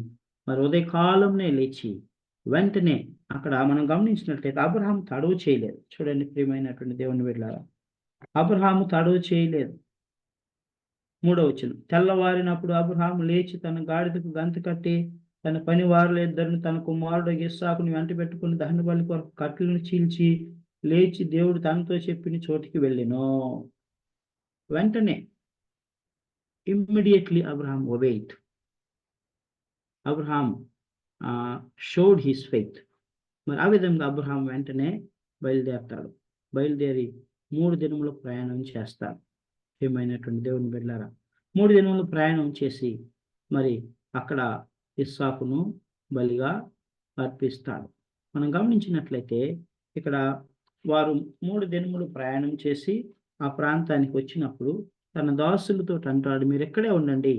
A: మరి ఉదయకాలంనే లేచి వెంటనే అక్కడ మనం గమనించినట్లయితే అబ్రహాం తడవు చేయలేదు. చూడండి ప్రియమైనటువంటి దేవుని బిడ్డలారా, అబ్రహాము తడవు చేయలేదు. 3వ వచనం, తెల్లవారినప్పుడు అబ్రహాము లేచి తన గాడిదకు గంత కట్టి తన పని వారులు ఇద్దరిని తన కుమారుడు ఇస్సాకుని వెంట పెట్టుకుని దహన బలి కొరకు కట్టెలను చీల్చి లేచి దేవుడు తనతో చెప్పిన చోటికి వెళ్ళెను. వెంటనే immediately Abraham obeyed. Abraham showed his faith. మరి ఆ విధంగా అబ్రహాం వెంటనే బయలుదేరతాడు. బయలుదేరి 3 దినముల ప్రయాణం చేస్తాడు. ఏమైనటువంటి దేవుని బిడ్డలారా, 3 దినముల ప్రయాణం చేసి మరి అక్కడ ఇస్సాకును బలిగా అర్పిస్తాడు. మనం గమనించినట్లయితే ఇక్కడ వారు 3 దినములు ప్రయాణం చేసి ఆ ప్రాంతానికి వచ్చినప్పుడు తన దాసులతో అంటాడు, మీరు ఎక్కడే ఉండండి,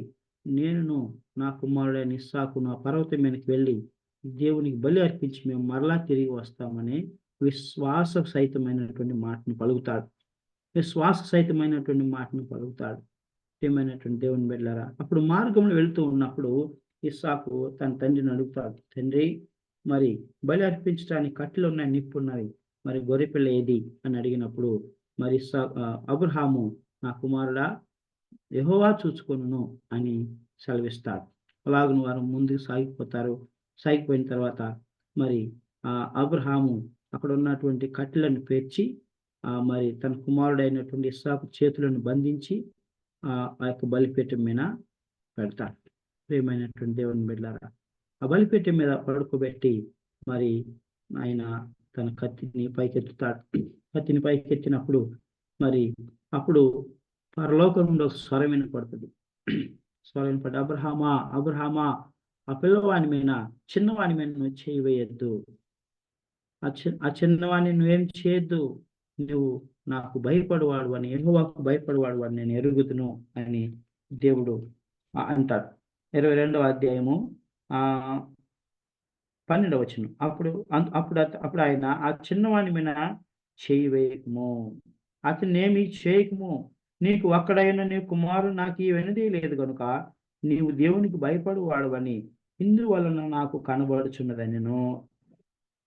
A: నేను నా కుమారుడైన ఇస్సాకును ఆ పర్వతం మీదకి వెళ్ళి దేవునికి బలి అర్పించి మేము మరలా తిరిగి వస్తామని విశ్వాస సహితమైనటువంటి మాటను పలుకుతాడు. విశ్వాస సహితమైనటువంటి మాటను పలుకుతాడు. ప్రియమైనటువంటి దేవుని బిడ్డలారా, అప్పుడు మార్గంలో వెళ్తూ ఉన్నప్పుడు ఇస్సాకు తన తండ్రిని అడుగుతాడు, తండ్రి, మరి బలి అర్పించడానికి కట్టెలు ఉన్నాయి, నిప్పు ఉన్నవి, మరి గొర్రెపిల్ల ఏది అని అడిగినప్పుడు మరి అబ్రహాము, నా కుమారుడా, యెహోవా చూచుకొనును అని సెలవిస్తాడు. అలాగను వారు ముందుకు సాగిపోతారు. సాగిపోయిన తర్వాత మరి అబ్రహాము అక్కడ ఉన్నటువంటి కట్టెలను పేర్చి మరి తన కుమారుడైనటువంటి ఇస్సాకు చేతులను బంధించి ఆ యొక్క బలిపీఠం మీద పెడతాడు. ప్రియమైనటువంటి దేవుని బిడ్డలారా, ఆ బలిపీఠం మీద పడుకోబెట్టి మరి ఆయన తన కత్తిని పైకెత్తుతాడు. కత్తిని పైకెత్తినప్పుడు మరి అప్పుడు పరలోకం నుండి ఒక స్వరం వినపడుతుంది. స్వరం వినపడి, అబ్రహామా, అబ్రహామా, ఆ పిల్లవాని మీద, చిన్నవాని మీద నువ్వు చేయి వేయొద్దు, ఆ చిన్నవాడిని నువ్వేం చేయొద్దు, నువ్వు నాకు భయపడవాడు అని, యెహోవాకు భయపడవాడు అని నేను ఎరుగుదును అని దేవుడు అంటాడు. 22వ అధ్యాయము 12వ వచనం. అప్పుడు ఆయన, ఆ చిన్నవాని మీద చేయి వేయకము, అతనేమి చేయకము, నీకు ఒక్కడైన నీ కుమారుడు నాకు ఈ వెనుది లేదు కనుక నీవు దేవునికి భయపడువాడవని ఇందువలన నాకు కనబడుచున్నదనెను.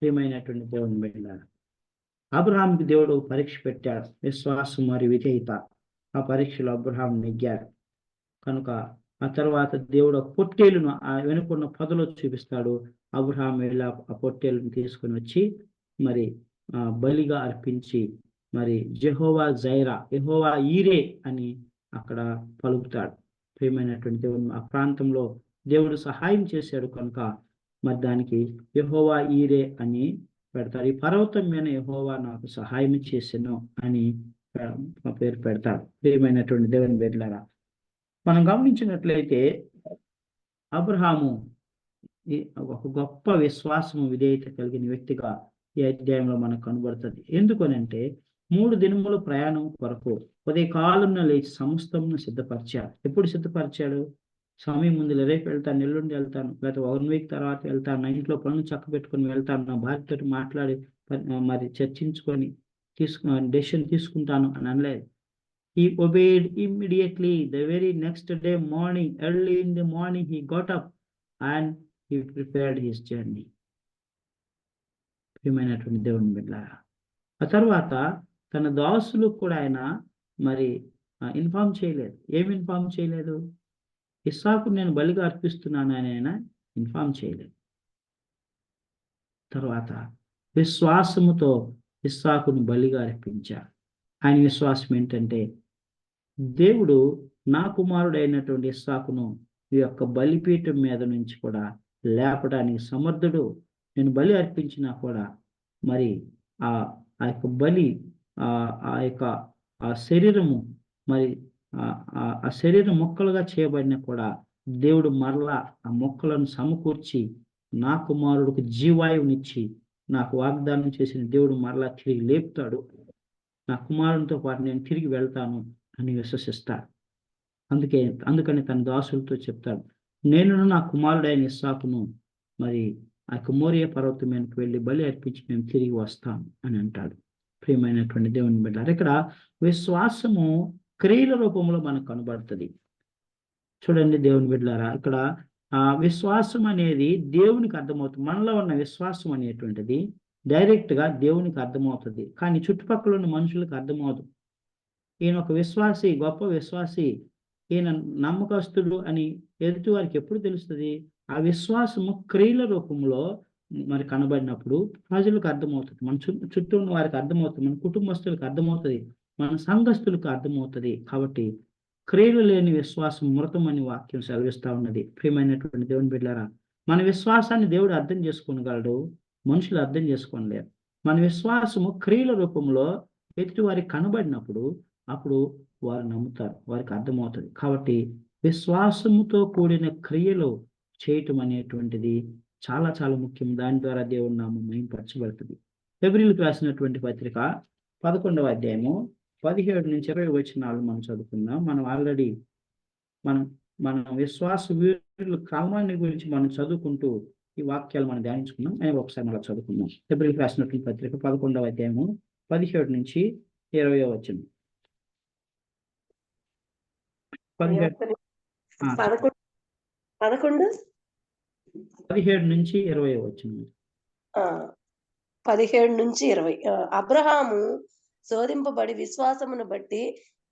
A: ప్రియమైనటువంటి దేవుని బిడ్డలారా, అబ్రహాంకి దేవుడు పరీక్ష పెట్టాడు, విశ్వాసం మరియు విధేయత. ఆ పరీక్షలో అబ్రహాం నెగ్గాడు కనుక ఆ తర్వాత దేవుడు ఆ పొట్టేలును ఆ వెనుకున్న పొదలో చూపిస్తాడు. అబ్రహాం వెళ్ళి ఆ పొట్టేలును తీసుకొని వచ్చి మరి బలిగా అర్పించి మరి జెహోవా జైరా, యెహోవా ఈరే అని అక్కడ పలుకుతాడు. ప్రియమైనటువంటి దేవుడు, ఆ ప్రాంతంలో దేవుడు సహాయం చేశాడు కనుక మరి దానికి యెహోవా ఈరే అని పెడతారు. ఈ పర్వతం మీద యెహోవా నాకు సహాయం చేసెను అని పేరు పెడతాడు. ప్రియమైనటువంటి దేవుని బిడ్డలారా, మనం గమనించినట్లయితే అబ్రహాము ఒక గొప్ప విశ్వాసము విధేయత కలిగిన వ్యక్తిగా ఈ అధ్యాయంలో మనకు కనబడుతుంది. ఎందుకనంటే 3 దినముల ప్రయాణం కొరకు ఉదయకాలంన లేచి సమస్తమును సిద్ధపరిచాడు. ఎప్పుడు సిద్ధపరిచాడు? సమయం ముందు, రేపు వెళ్తాను, ఎల్లుండి వెళ్తాను, లేకపోతే 1 వీక్ తర్వాత వెళ్తాను, నా ఇంట్లో పనులు చక్క పెట్టుకొని వెళ్తాను, నా భార్యతో మాట్లాడి మరి చర్చించుకొని డెసిషన్ తీసుకుంటాను అని అనలేదు. He obeyed immediately. The very next day morning, early in the morning, he got up and he prepared his journey. ప్రియమైనటువంటి దేవుని బిడ్డలారా, ఆ తర్వాత తన దాసులు కూడా ఆయన మరి ఇన్ఫార్మ్ చేయలేదు. ఏమి ఇన్ఫార్మ్ చేయలేదు? ఇస్సాకు నేను బలిగా అర్పిస్తున్నాను అని ఆయన ఇన్ఫార్మ్ చేయలేదు. తర్వాత విశ్వాసముతో ఇస్సాకును బలిగా అర్పించారు. ఆయన విశ్వాసం ఏంటంటే, దేవుడు నా కుమారుడైనటువంటి ఇస్సాకును ఈ యొక్క బలిపీఠం మీద నుంచి కూడా లేపడానికి సమర్థుడు. నేను బలి అర్పించినా కూడా మరి ఆ యొక్క బలి ఆ యొక్క ఆ శరీరము మరి ఆ శరీరం మొక్కలుగా చేయబడిన కూడా దేవుడు మరలా ఆ మొక్కలను సమకూర్చి నా కుమారుడికి జీవాయువునిచ్చి నాకు వాగ్దానం చేసిన దేవుడు మరలా తిరిగి లేపుతాడు. నా కుమారునితో పాటు నేను తిరిగి వెళ్తాను అని విశ్వసిస్తాడు. అందుకని తన దాసులతో చెప్తాడు, నేను నా కుమారుడైన ఇస్సాకును మరి ఆ మోరియా పర్వతం మీదకి వెళ్ళి బలి అర్పించి మేము తిరిగి వస్తాం అని అంటాడు. ప్రియమైనటువంటి దేవుని బిడ్డలారా, ఇక్కడ విశ్వాసము క్రియల రూపంలో మనకు కనబడుతుంది. చూడండి దేవుని బిడ్డలారా, ఇక్కడ విశ్వాసం అనేది దేవునికి అర్థమవుతుంది. మనలో ఉన్న విశ్వాసం అనేటువంటిది డైరెక్ట్ గా దేవునికి అర్థమవుతుంది, కానీ చుట్టుపక్కల ఉన్న మనుషులకు అర్థమవుతుంది. ఈయన ఒక విశ్వాసి, గొప్ప విశ్వాసి, ఈయన నమ్మకస్తుడు అని ఎదుటి వారికి ఎప్పుడు తెలుస్తుంది? ఆ విశ్వాసము క్రియల రూపంలో మరి కనబడినప్పుడు ప్రజలకు అర్థమవుతుంది, మన చుట్టూ ఉన్న వారికి అర్థమవుతుంది, మన కుటుంబస్తులకు అర్థమవుతుంది, మన సంఘస్థులకు అర్థమవుతుంది. కాబట్టి క్రియలు లేని విశ్వాసం మృతం అని వాక్యం సెలవిస్తా ఉన్నది. ప్రియమైనటువంటి దేవుని బిడ్డలారా, మన విశ్వాసాన్ని దేవుడు అర్థం చేసుకోగలడు, మనుషులు అర్థం చేసుకోలేరు. మన విశ్వాసము క్రియల రూపంలో ఎదుటి వారికి కనబడినప్పుడు అప్పుడు వారు నమ్ముతారు, వారికి అర్థమవుతుంది. కాబట్టి విశ్వాసముతో కూడిన క్రియలు చేయటం అనేటువంటిది చాలా చాలా ముఖ్యం. దాని ద్వారా దేవుని నామం మహిమపరచబడుతుంది. హెబ్రీయులకు రాసినటువంటి పత్రిక 11వ అధ్యాయము 17-20 వచనాలు మనం చదువుకుందాం. మనం ఆల్రెడీ మనం మన విశ్వాస వీరుల క్రమాన్ని గురించి మనం చదువుకుంటూ ఈ వాక్యాలు మనం ధ్యానించుకున్నాం. అని ఒకసారి మళ్ళీ చదువుకుందాం. హెబ్రీయులకు రాసినటువంటి పత్రిక 11వ అధ్యాయము 17-20 వచనం. 17 వచనం.
B: 17-20. అబ్రహాము శోధింపబడి విశ్వాసమును బట్టి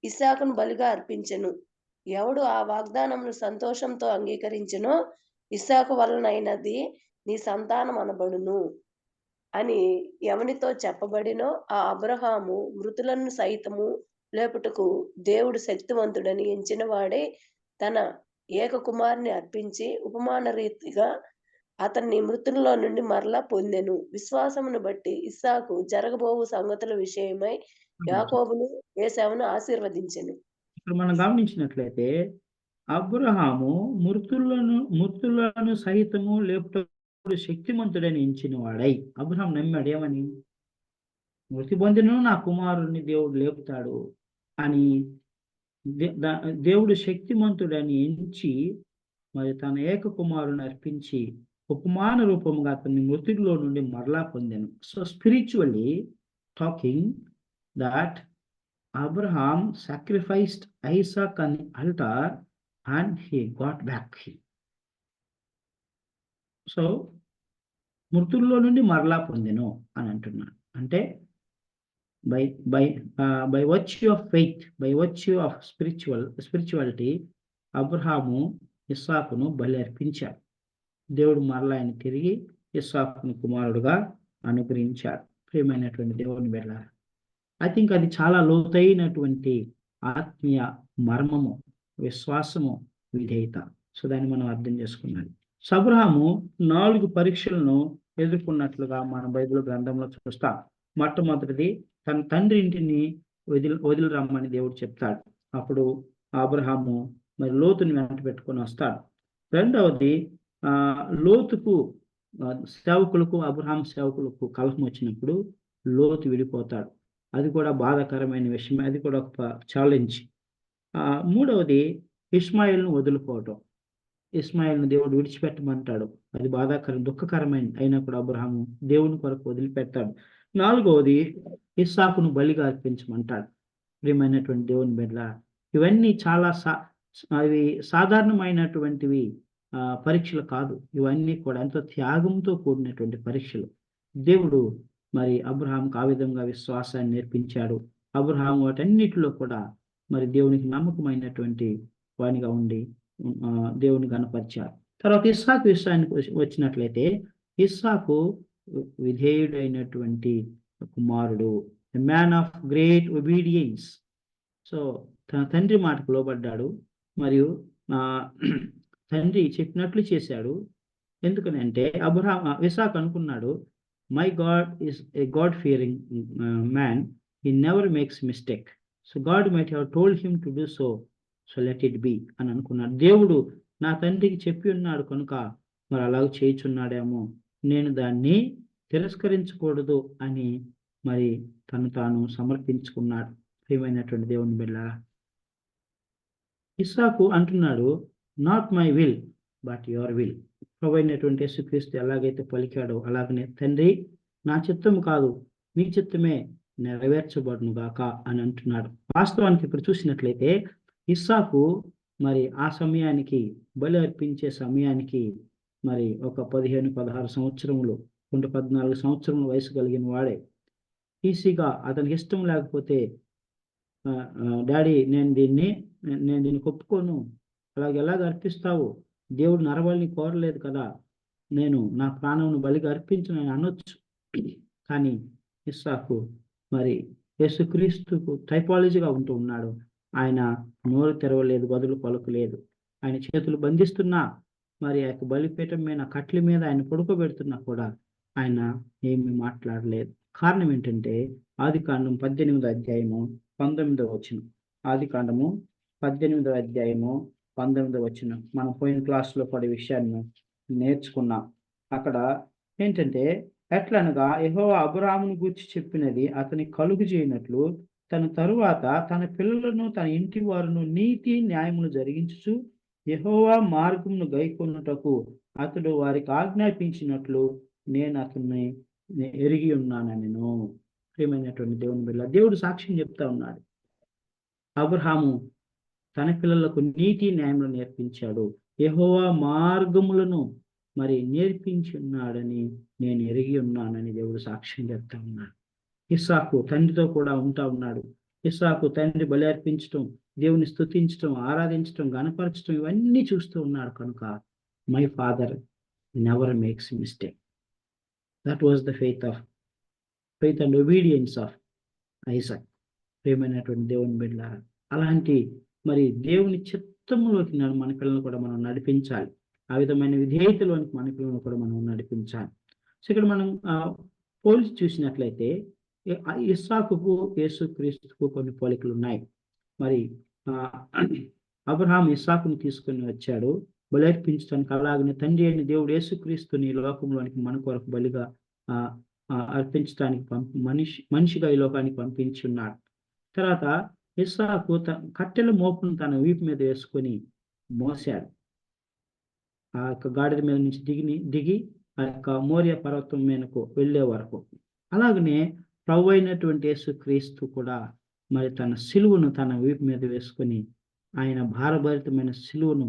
B: ఇస్సాకును బలిగా అర్పించెను. ఎవడు ఆ వాగ్దానమును సంతోషంతో అంగీకరించెనో ఇస్సాకు వలనైనది నీ సంతానం అనబడును అని ఎవనితో చెప్పబడినో ఆ అబ్రహాము మృతులను సైతము లేపుటకు దేవుడు శక్తివంతుడని ఎంచిన వాడే తన ఏక కుమారుని అర్పించి ఉపమాన రీతిగా అతన్ని మృతుల్లో నుండి మరలా పొందెను. విశ్వాసమును బట్టి ఇస్సాకు జరగబోవు సంగతుల విషయమై యాకోబును ఏశావును ఆశీర్వదించెను.
A: ఇక్కడ మనం గమనించినట్లయితే అబ్రహాము మృతులను సహితము లేపుటకు శక్తిమంతుడని ఎంచిన వాడై అబ్రహాం నమ్మాడు. ఏమని? మృతి పొందిన నా కుమారుడిని దేవుడు లేపుతాడు అని దేవుడు శక్తిమంతుడని ఎంచి మరి తన ఏక కుమారుని అర్పించి ఉపమాన రూపముగా అతన్ని మృతుల్లో నుండి మరలా పొందాను. So spiritually talking that Abraham sacrificed Isaac on the altar and he got back him. So మృతుల్లో నుండి మరలా పొందెను అని అంటున్నాడు. అంటే by virtue of faith, by virtue of spirituality Abraham ఇస్సాకును బలి అర్పించాడు. దేవుడు మరలా ఆయన తిరిగి ఇస్సాకును కుమారుడుగా అనుగ్రహించాడు. ప్రియమైనటువంటి దేవుని బిడ్డలారా, ఐ థింక్ అది చాలా లోతైనటువంటి ఆత్మీయ మర్మము, విశ్వాసము, విధేయత. సో దాన్ని మనం అర్థం చేసుకున్నాడు. అబ్రహాము 4 పరీక్షలను ఎదుర్కొన్నట్లుగా మన బైబిల్ గ్రంథంలో చూస్తాం. మొట్టమొదటిది తన తండ్రి ఇంటిని వదిలి రమ్మని దేవుడు చెప్తాడు. అప్పుడు అబ్రహాము మరి లోతుని వెంట పెట్టుకొని వస్తాడు. రెండవది లోతుకు సేవకులకు అబ్రహాం సేవకులకు కలహం వచ్చినప్పుడు లోతు విడిపోతాడు. అది కూడా బాధాకరమైన విషయం. అది కూడా ఒక ఛాలెంజ్. మూడవది ఇష్మాయిల్ను వదులుకోవటం. ఇష్మాయిల్ను దేవుడు విడిచిపెట్టమంటాడు. అది బాధాకరం, దుఃఖకరమైన అయినా కూడా అబ్రహాము దేవుని కొరకు వదిలిపెట్టాడు. నాలుగవది ఇస్సాకును బలిగా అర్పించమంటాడు. ప్రియమైనటువంటి దేవుని బిడ్డ, ఇవన్నీ చాలా అవి సాధారణమైనటువంటివి పరీక్షలు కాదు. ఇవన్నీ కూడా ఎంతో త్యాగంతో కూడినటువంటి పరీక్షలు. దేవుడు మరి అబ్రహాంకు ఆ విధంగా విశ్వాసాన్ని నేర్పించాడు. అబ్రహాం వాటన్నిటిలో కూడా మరి దేవునికి నమ్మకమైనటువంటి వానిగా ఉండి దేవుని గణపరిచారు. తర్వాత ఇస్సాకు విషయానికి వచ్చినట్లయితే ఇస్సాకు విధేయుడైనటువంటి కుమారుడు, a man of great obedience. So తన తండ్రి మాటకు లోబడ్డాడు మరియు తండ్రి చెప్పినట్లు చేశాడు. ఎందుకని అంటే ఇస్సాకు అనుకున్నాడు, my God is a God Fearing man, he never makes mistake. So God might have told him to do so, so let it be అని అనుకున్నాడు. దేవుడు నా తండ్రికి చెప్పి ఉన్నాడు కనుక మరి అలాగ చేయుచున్నాడేమో, నేను దాన్ని తిరస్కరించకూడదు అని మరి తను తాను సమర్పించుకున్నాడు. ప్రియమైనటువంటి దేవుని బిడ్డలారా, ఇస్సాకు అంటున్నాడు, not my will but your will. ప్రభువైనటువంటి యేసుక్రీస్తు ఎలాగైతే పలికాడో అలాగనే తండ్రి నా చిత్తము కాదు నీ చిత్తమే నెరవేర్చబడును గాక అని అంటున్నాడు. వాస్తవానికి ఇప్పుడు చూసినట్లయితే ఇస్సాకు మరి ఆ సమయానికి బలి అర్పించే సమయానికి మరి ఒక 15-16 సంవత్సరములు 14 సంవత్సరముల వయసు కలిగిన వాడే. ఈజీగా అతనికి ఇష్టం లేకపోతే డాడీ నేను దీన్ని ఒప్పుకోను, ఎలాగ అర్పిస్తావు, దేవుడు నరబలిని కోరలేదు కదా, నేను నా ప్రాణమును బలిగా అర్పించను అనొచ్చు. కానీ ఇస్సాకు మరి యేసుక్రీస్తుకు టైపాలజీగా ఉంటూ ఉన్నాడు. ఆయన నోరు తెరవలేదు, బదులు పలుకులేదు. ఆయన చేతులు బంధిస్తున్నా మరి ఆ బలిపీఠం మీద కట్ల మీద ఆయన పడుకోబెడుతున్నా కూడా ఆయన ఏమీ మాట్లాడలేదు. కారణం ఏంటంటే ఆదికాండం 18వ అధ్యాయము 19వ వచనం. ఆదికాండము 18వ అధ్యాయము 19వ వచనం. మనం పోయిన క్లాసులో పడే విషయాన్ని నేర్చుకున్నాం. అక్కడ ఏంటంటే ఎట్లనగా యెహోవా అబ్రాహామును గూర్చి చెప్పినది అతని కలుగు చేయనట్లు తన తరువాత తన పిల్లలను తన ఇంటి వారును నీతి న్యాయములు జరిగించుచు యెహోవా మార్గమును గైకొనుటకు అతడు వారికి ఆజ్ఞాపించినట్లు నేను అతన్ని ఎరిగి ఉన్నానెను. ప్రియమైనటువంటి దేవుని బిడ్డ, దేవుడు సాక్ష్యం చెప్తా ఉన్నాడు. అబ్రహాము తన పిల్లలకు నీతి న్యాయములు నేర్పించాడు. యెహోవా మార్గములను మరి నేర్పించి ఉన్నాడని నేను ఎరిగి ఉన్నానని దేవుడు సాక్ష్యం చెప్తా ఉన్నాడు. ఇస్సాకు తండ్రితో కూడా ఉంటా ఉన్నాడు. ఇస్సాకు తండ్రి బలి అర్పించడం, దేవుని స్తుతించడం, ఆరాధించడం, గణపరచడం ఇవన్నీ చూస్తూ ఉన్నాడు. కనుక my father never makes mistake. That was the faith and obedience of Isaac. ప్రియమైనటువంటి దేవుని బిడ్డలారా, అలాంటి మరి దేవుని చిత్తంలోకి మన పిల్లలను కూడా మనం నడిపించాలి. ఆ విధమైన విధేయతలోనికి మన పిల్లలను కూడా మనం నడిపించాలి. సో ఇక్కడ మనం పోల్చి చూసినట్లయితే ఇస్సాకుకు యేసుక్రీస్తుకు కొన్ని పోలికలు ఉన్నాయి. మరి అబ్రహాం ఇస్సాకుని తీసుకొని వచ్చాడు బలి అర్పించడానికి. అలాగనే తండ్రి అయిన దేవుడు యేసుక్రీస్తుని లోకంలోనికి మన కొరకు బలిగా అర్పించడానికి మనిషిగా ఈ లోకానికి పంపించి ఉన్నాడు. తర్వాత ఇస్సాకు కట్టెల మోపును తన వీపు మీద వేసుకొని మోసాడు. ఆ యొక్క గాడిద మీద నుంచి దిగి ఆ యొక్క మోరియా పర్వతం మీదకు వెళ్ళే వరకు. అలాగనే ప్రభు అయినటువంటి యేసుక్రీస్తు కూడా మరి తన సిలువను తన వీపు మీద వేసుకొని ఆయన భారభరితమైన సిలువను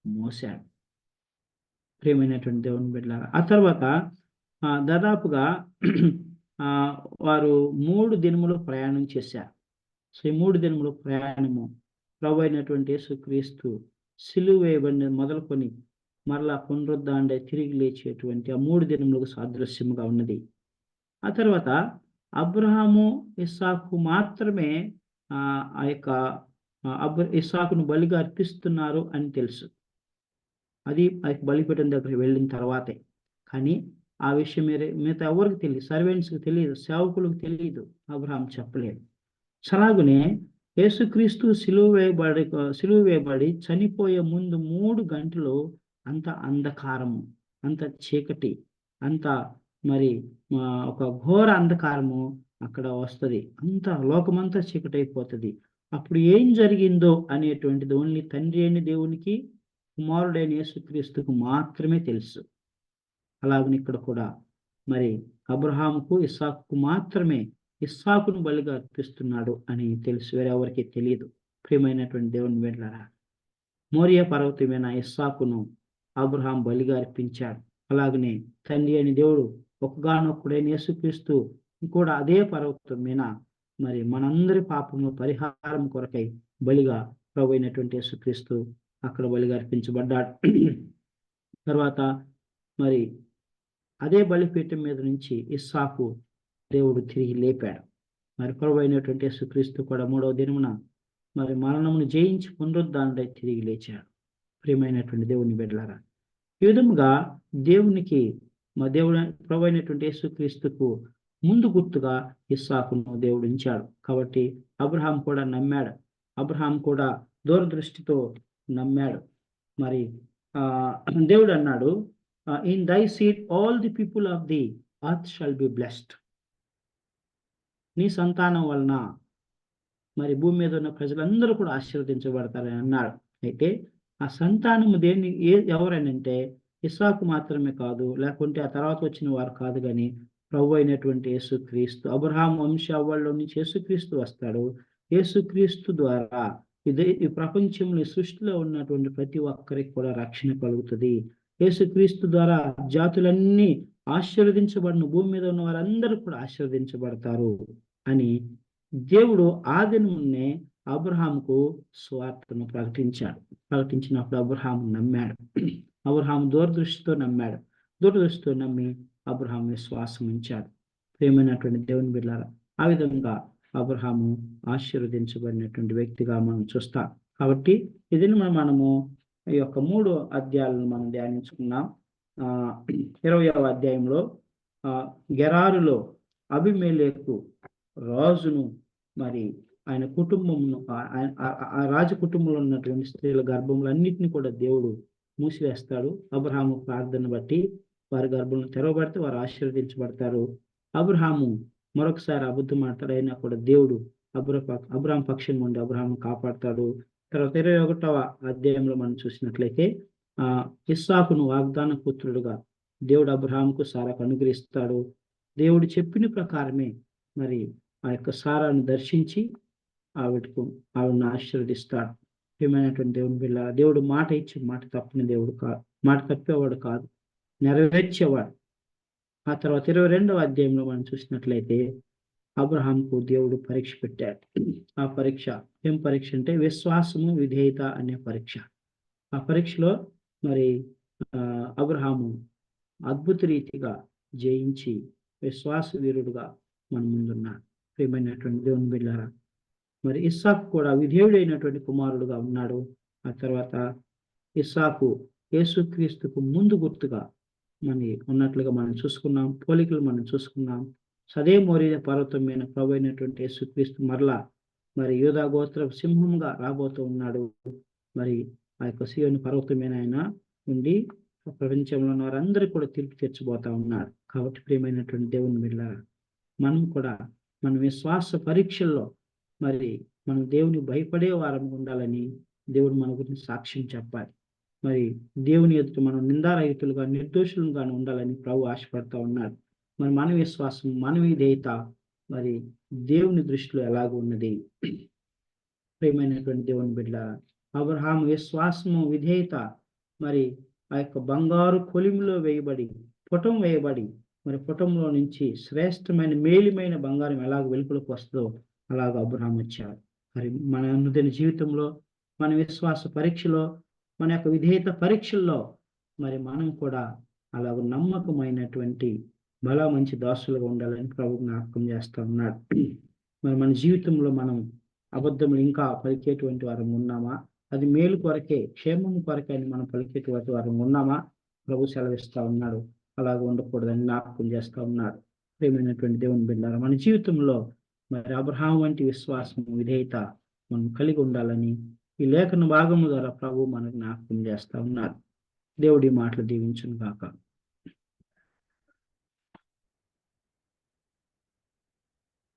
A: మోసాడు. ప్రియమైనటువంటి దేవుని బిడ్డలారా, ఆ తర్వాత దాదాపుగా వారు 3 దినములు ప్రయాణం చేశారు. సో ఈ 3 దినములు ప్రయాణము ప్రభు అయినటువంటి యేసుక్రీస్తు సిలువ వేయబడిన మొదలుకొని మరలా పునరుద్ధాండే తిరిగి లేచేటువంటి ఆ 3 దినములకు సాదృశ్యముగా ఉన్నది. ఆ తర్వాత అబ్రహాము ఇస్సాకు మాత్రమే ఆ యొక్క ఇస్సాకును బలిగా అర్పిస్తున్నారు అని తెలుసు. అది బలిపీఠం దగ్గరికి వెళ్ళిన తర్వాతే. కానీ ఆ విషయం మిగతా ఎవరికి తెలియదు, సర్వెంట్స్కి తెలియదు, సేవకులకు తెలియదు, అబ్రహాం చెప్పలేదు. అలాగనే యేసుక్రీస్తు సిలువ వేయబడి చనిపోయే ముందు 3 గంటలు అంత అంధకారము, అంత చీకటి, అంత మరి ఒక ఘోర అంధకారము అక్కడ వస్తుంది. అంత లోకమంతా చీకటి అయిపోతుంది. అప్పుడు ఏం జరిగిందో అనేటువంటిది ఓన్లీ తండ్రి అయిన దేవునికి, కుమారుడైన యేసుక్రీస్తుకు మాత్రమే తెలుసు. అలాగని ఇక్కడ కూడా మరి అబ్రహాముకు ఇస్సాకుకు మాత్రమే ఇస్సాకును బలిగా అర్పిస్తున్నాడు అని తెలుసు, వేరెవరికి తెలియదు. ప్రియమైనటువంటి దేవుని బిడ్డలారా, మోరియా పర్వతమైన ఇస్సాకును అబ్రహాం బలిగా అర్పించాడు. అలాగనే తండ్రి అయిన దేవుడు ఒక్కగానొక్కడైన యేసుక్రీస్తు కూడా అదే పర్వతం మీద మరి మనందరి పాపము పరిహారం కొరకై బలిగా ప్రభు అయినటువంటి యేసుక్రీస్తు అక్కడ బలిగా అర్పించబడ్డాడు. తర్వాత మరి అదే బలిపీఠం మీద నుంచి ఇస్సాకు దేవుడు తిరిగి లేపాడు. మరి ప్రభు అయినటువంటి యేసుక్రీస్తు కూడా 3వ దినమున మరి మరణమును జయించి పునరుద్ధానుడై తిరిగి లేచాడు. ప్రియమైనటువంటి దేవుని బిడ్డలారా, ఈ విధముగా దేవునికి మా దేవుడు ప్రభు అయినటువంటి యేసుక్రీస్తుకు ముందు గుర్తుగా ఇస్సాకును దేవుడు ఉంచాడు. కాబట్టి అబ్రహాం కూడా నమ్మాడు. అబ్రహాం కూడా దూరదృష్టితో నమ్మాడు. మరి దేవుడు అన్నాడు, in thy seed all the people of the earth shall be blessed. నీ సంతానం వలన మరి భూమి మీద ఉన్న ప్రజలందరూ కూడా ఆశీర్వదించబడతారని అన్నాడు. అయితే ఆ సంతానము ఎవరనంటే ఇస్సాకు మాత్రమే కాదు, లేకుంటే ఆ తర్వాత వచ్చిన వారు కాదు, కానీ ప్రభు అయినటువంటి యేసుక్రీస్తు. అబ్రహాం వంశావళిలో నుంచి యేసుక్రీస్తు వస్తాడు. యేసుక్రీస్తు ద్వారా ఈ ప్రపంచంలో సృష్టిలో ఉన్నటువంటి ప్రతి ఒక్కరికి కూడా రక్షణ కలుగుతుంది. యేసుక్రీస్తు ద్వారా జాతులన్నీ ఆశీర్వదించబడిన భూమి మీద ఉన్న వారందరూ కూడా ఆశీర్వదించబడతారు అని దేవుడు ఆ దినమునే అబ్రహాముకు సువార్తను ప్రకటించినప్పుడు అబ్రహాము నమ్మాడు. అబ్రహాము దూరదృష్టితో నమ్మి అబ్రహాం విశ్వాసం ఉంచాడు. ప్రియమైనటువంటి దేవుని బిడ్డలారా, ఆ విధంగా అబ్రహాము ఆశీర్వదించబడినటువంటి వ్యక్తిగా మనం చూస్తాం. కాబట్టి ఇది మనము ఈ యొక్క 3 అధ్యాయాలను మనం ధ్యానించుకున్నాం. 20వ అధ్యాయంలో గెరారులో అబీమెలెకు రాజును మరి ఆయన కుటుంబమును ఆ రాజు కుటుంబంలో ఉన్నటువంటి స్త్రీల గర్భములన్నింటినీ కూడా దేవుడు మూసివేస్తాడు. అబ్రహాము ప్రార్థన బట్టి వారి గర్భంలో తెరవబడితే వారు ఆశీర్వదించబడతారు. అబ్రహాము మరొకసారి అబద్ధం మాట్లాడైనా కూడా దేవుడు అబ్రహాం పక్షం నుండి అబ్రహాం కాపాడతాడు. తర్వాత 21వ అధ్యాయంలో మనం చూసినట్లయితే ఇస్సాకును వాగ్దాన పుత్రుడుగా దేవుడు అబ్రహాంకు సారాకు అనుగ్రహిస్తాడు. దేవుడు చెప్పిన ప్రకారమే మరి ఆ యొక్క సారాను దర్శించి ఆవిడను ఆశీర్వదిస్తాడు. ఏమైనటువంటి దేవుని బిడ్డ, దేవుడు మాట ఇచ్చి మాట తప్పని దేవుడు కాదు, మాట తప్పేవాడు కాదు, నెరవేర్చేవాడు. ఆ తర్వాత 22వ అధ్యాయంలో మనం చూసినట్లయితే అబ్రహాంకు దేవుడు పరీక్ష పెట్టాడు. ఆ పరీక్ష ఏం పరీక్ష అంటే విశ్వాసము విధేయత అనే పరీక్ష. ఆ పరీక్షలో మరి అబ్రహాము అద్భుత రీతిగా జయించి విశ్వాస వీరుడుగా మన ముందున్నాడు. ప్రియమైనటువంటి దేవుని బిడ్డలారా, మరి ఇస్సాకు కూడా విధేయుడైనటువంటి కుమారుడుగా ఉన్నాడు. ఆ తర్వాత ఇస్సాకు యేసుక్రీస్తుకు ముందు గుర్తుగా మరి ఉన్నట్లుగా మనం చూసుకున్నాం. పోలికలు మనం చూసుకున్నాం. సదే మోరియా పర్వతం మీద ప్రభు అయినటువంటి యేసుక్రీస్తు మరలా మరి యూదా గోత్ర సింహంగా రాబోతూ ఉన్నాడు. మరి ఆ యొక్క సీయోను పర్వతం మీద ఆయన ఉండి ప్రపంచంలో ఉన్న వారందరూ కూడా తీర్పు తీర్చబోతా ఉన్నాడు. కాబట్టి ప్రియమైనటువంటి దేవుని బిడ్డలారా, మనం కూడా మన విశ్వాస పరీక్షల్లో మరి మనం దేవుని భయపడే వారం ఉండాలని దేవుడు మన గురించి సాక్ష్యం చెప్పాలి. మరి దేవుని ఎదుట మనం నిందారహితులుగా నిర్దోషులుగా ఉండాలని ప్రభు ఆశపడతా ఉన్నాడు. మరి మన విశ్వాసం, మన విధేయత మరి దేవుని దృష్టిలో ఎలాగ ఉన్నది? ప్రియమైనటువంటి దేవుని బిడ్డ, అబ్రహాము విశ్వాసము విధేయత మరి ఆ యొక్క బంగారు కొలిమిలో వేయబడి పుటం వేయబడి మరి పుటంలో నుంచి శ్రేష్టమైన మేలిమైన బంగారం ఎలాగ వెలుపలకు వస్తుందో అలాగ అబ్రహాం వచ్చాడు. మరి మన అనుదిన జీవితంలో, మన విశ్వాస పరీక్షలో, మన యొక్క విధేయత పరీక్షల్లో మరి మనం కూడా అలాగ నమ్మకమైనటువంటి మంచి దాసులుగా ఉండాలని ప్రభు జ్ఞాపకం చేస్తూ ఉన్నాడు. మరి మన జీవితంలో మనం అబద్ధములు ఇంకా పలికేటువంటి వారం ఉన్నామా? అది మేలు కొరకే, క్షేమం కొరకే అని మనం పలికేటువంటి వారం ఉన్నామా? ప్రభు సెలవిస్తూ ఉన్నాడు. అలాగ ఉండకూడదని జ్ఞాపకం చేస్తూ ఉన్నాడు. ప్రియమైనటువంటి దేవుని బిడ్డలారా, మన జీవితంలో మరి అబ్రహాం వంటి విశ్వాసం, విధేయత మనం కలిగి ఉండాలని ఈ లేఖన భాగము ద్వారా ప్రభు మనకు జ్ఞాపకం చేస్తూ ఉన్నాడు. దేవుడి మాటలు దీవించును గాక.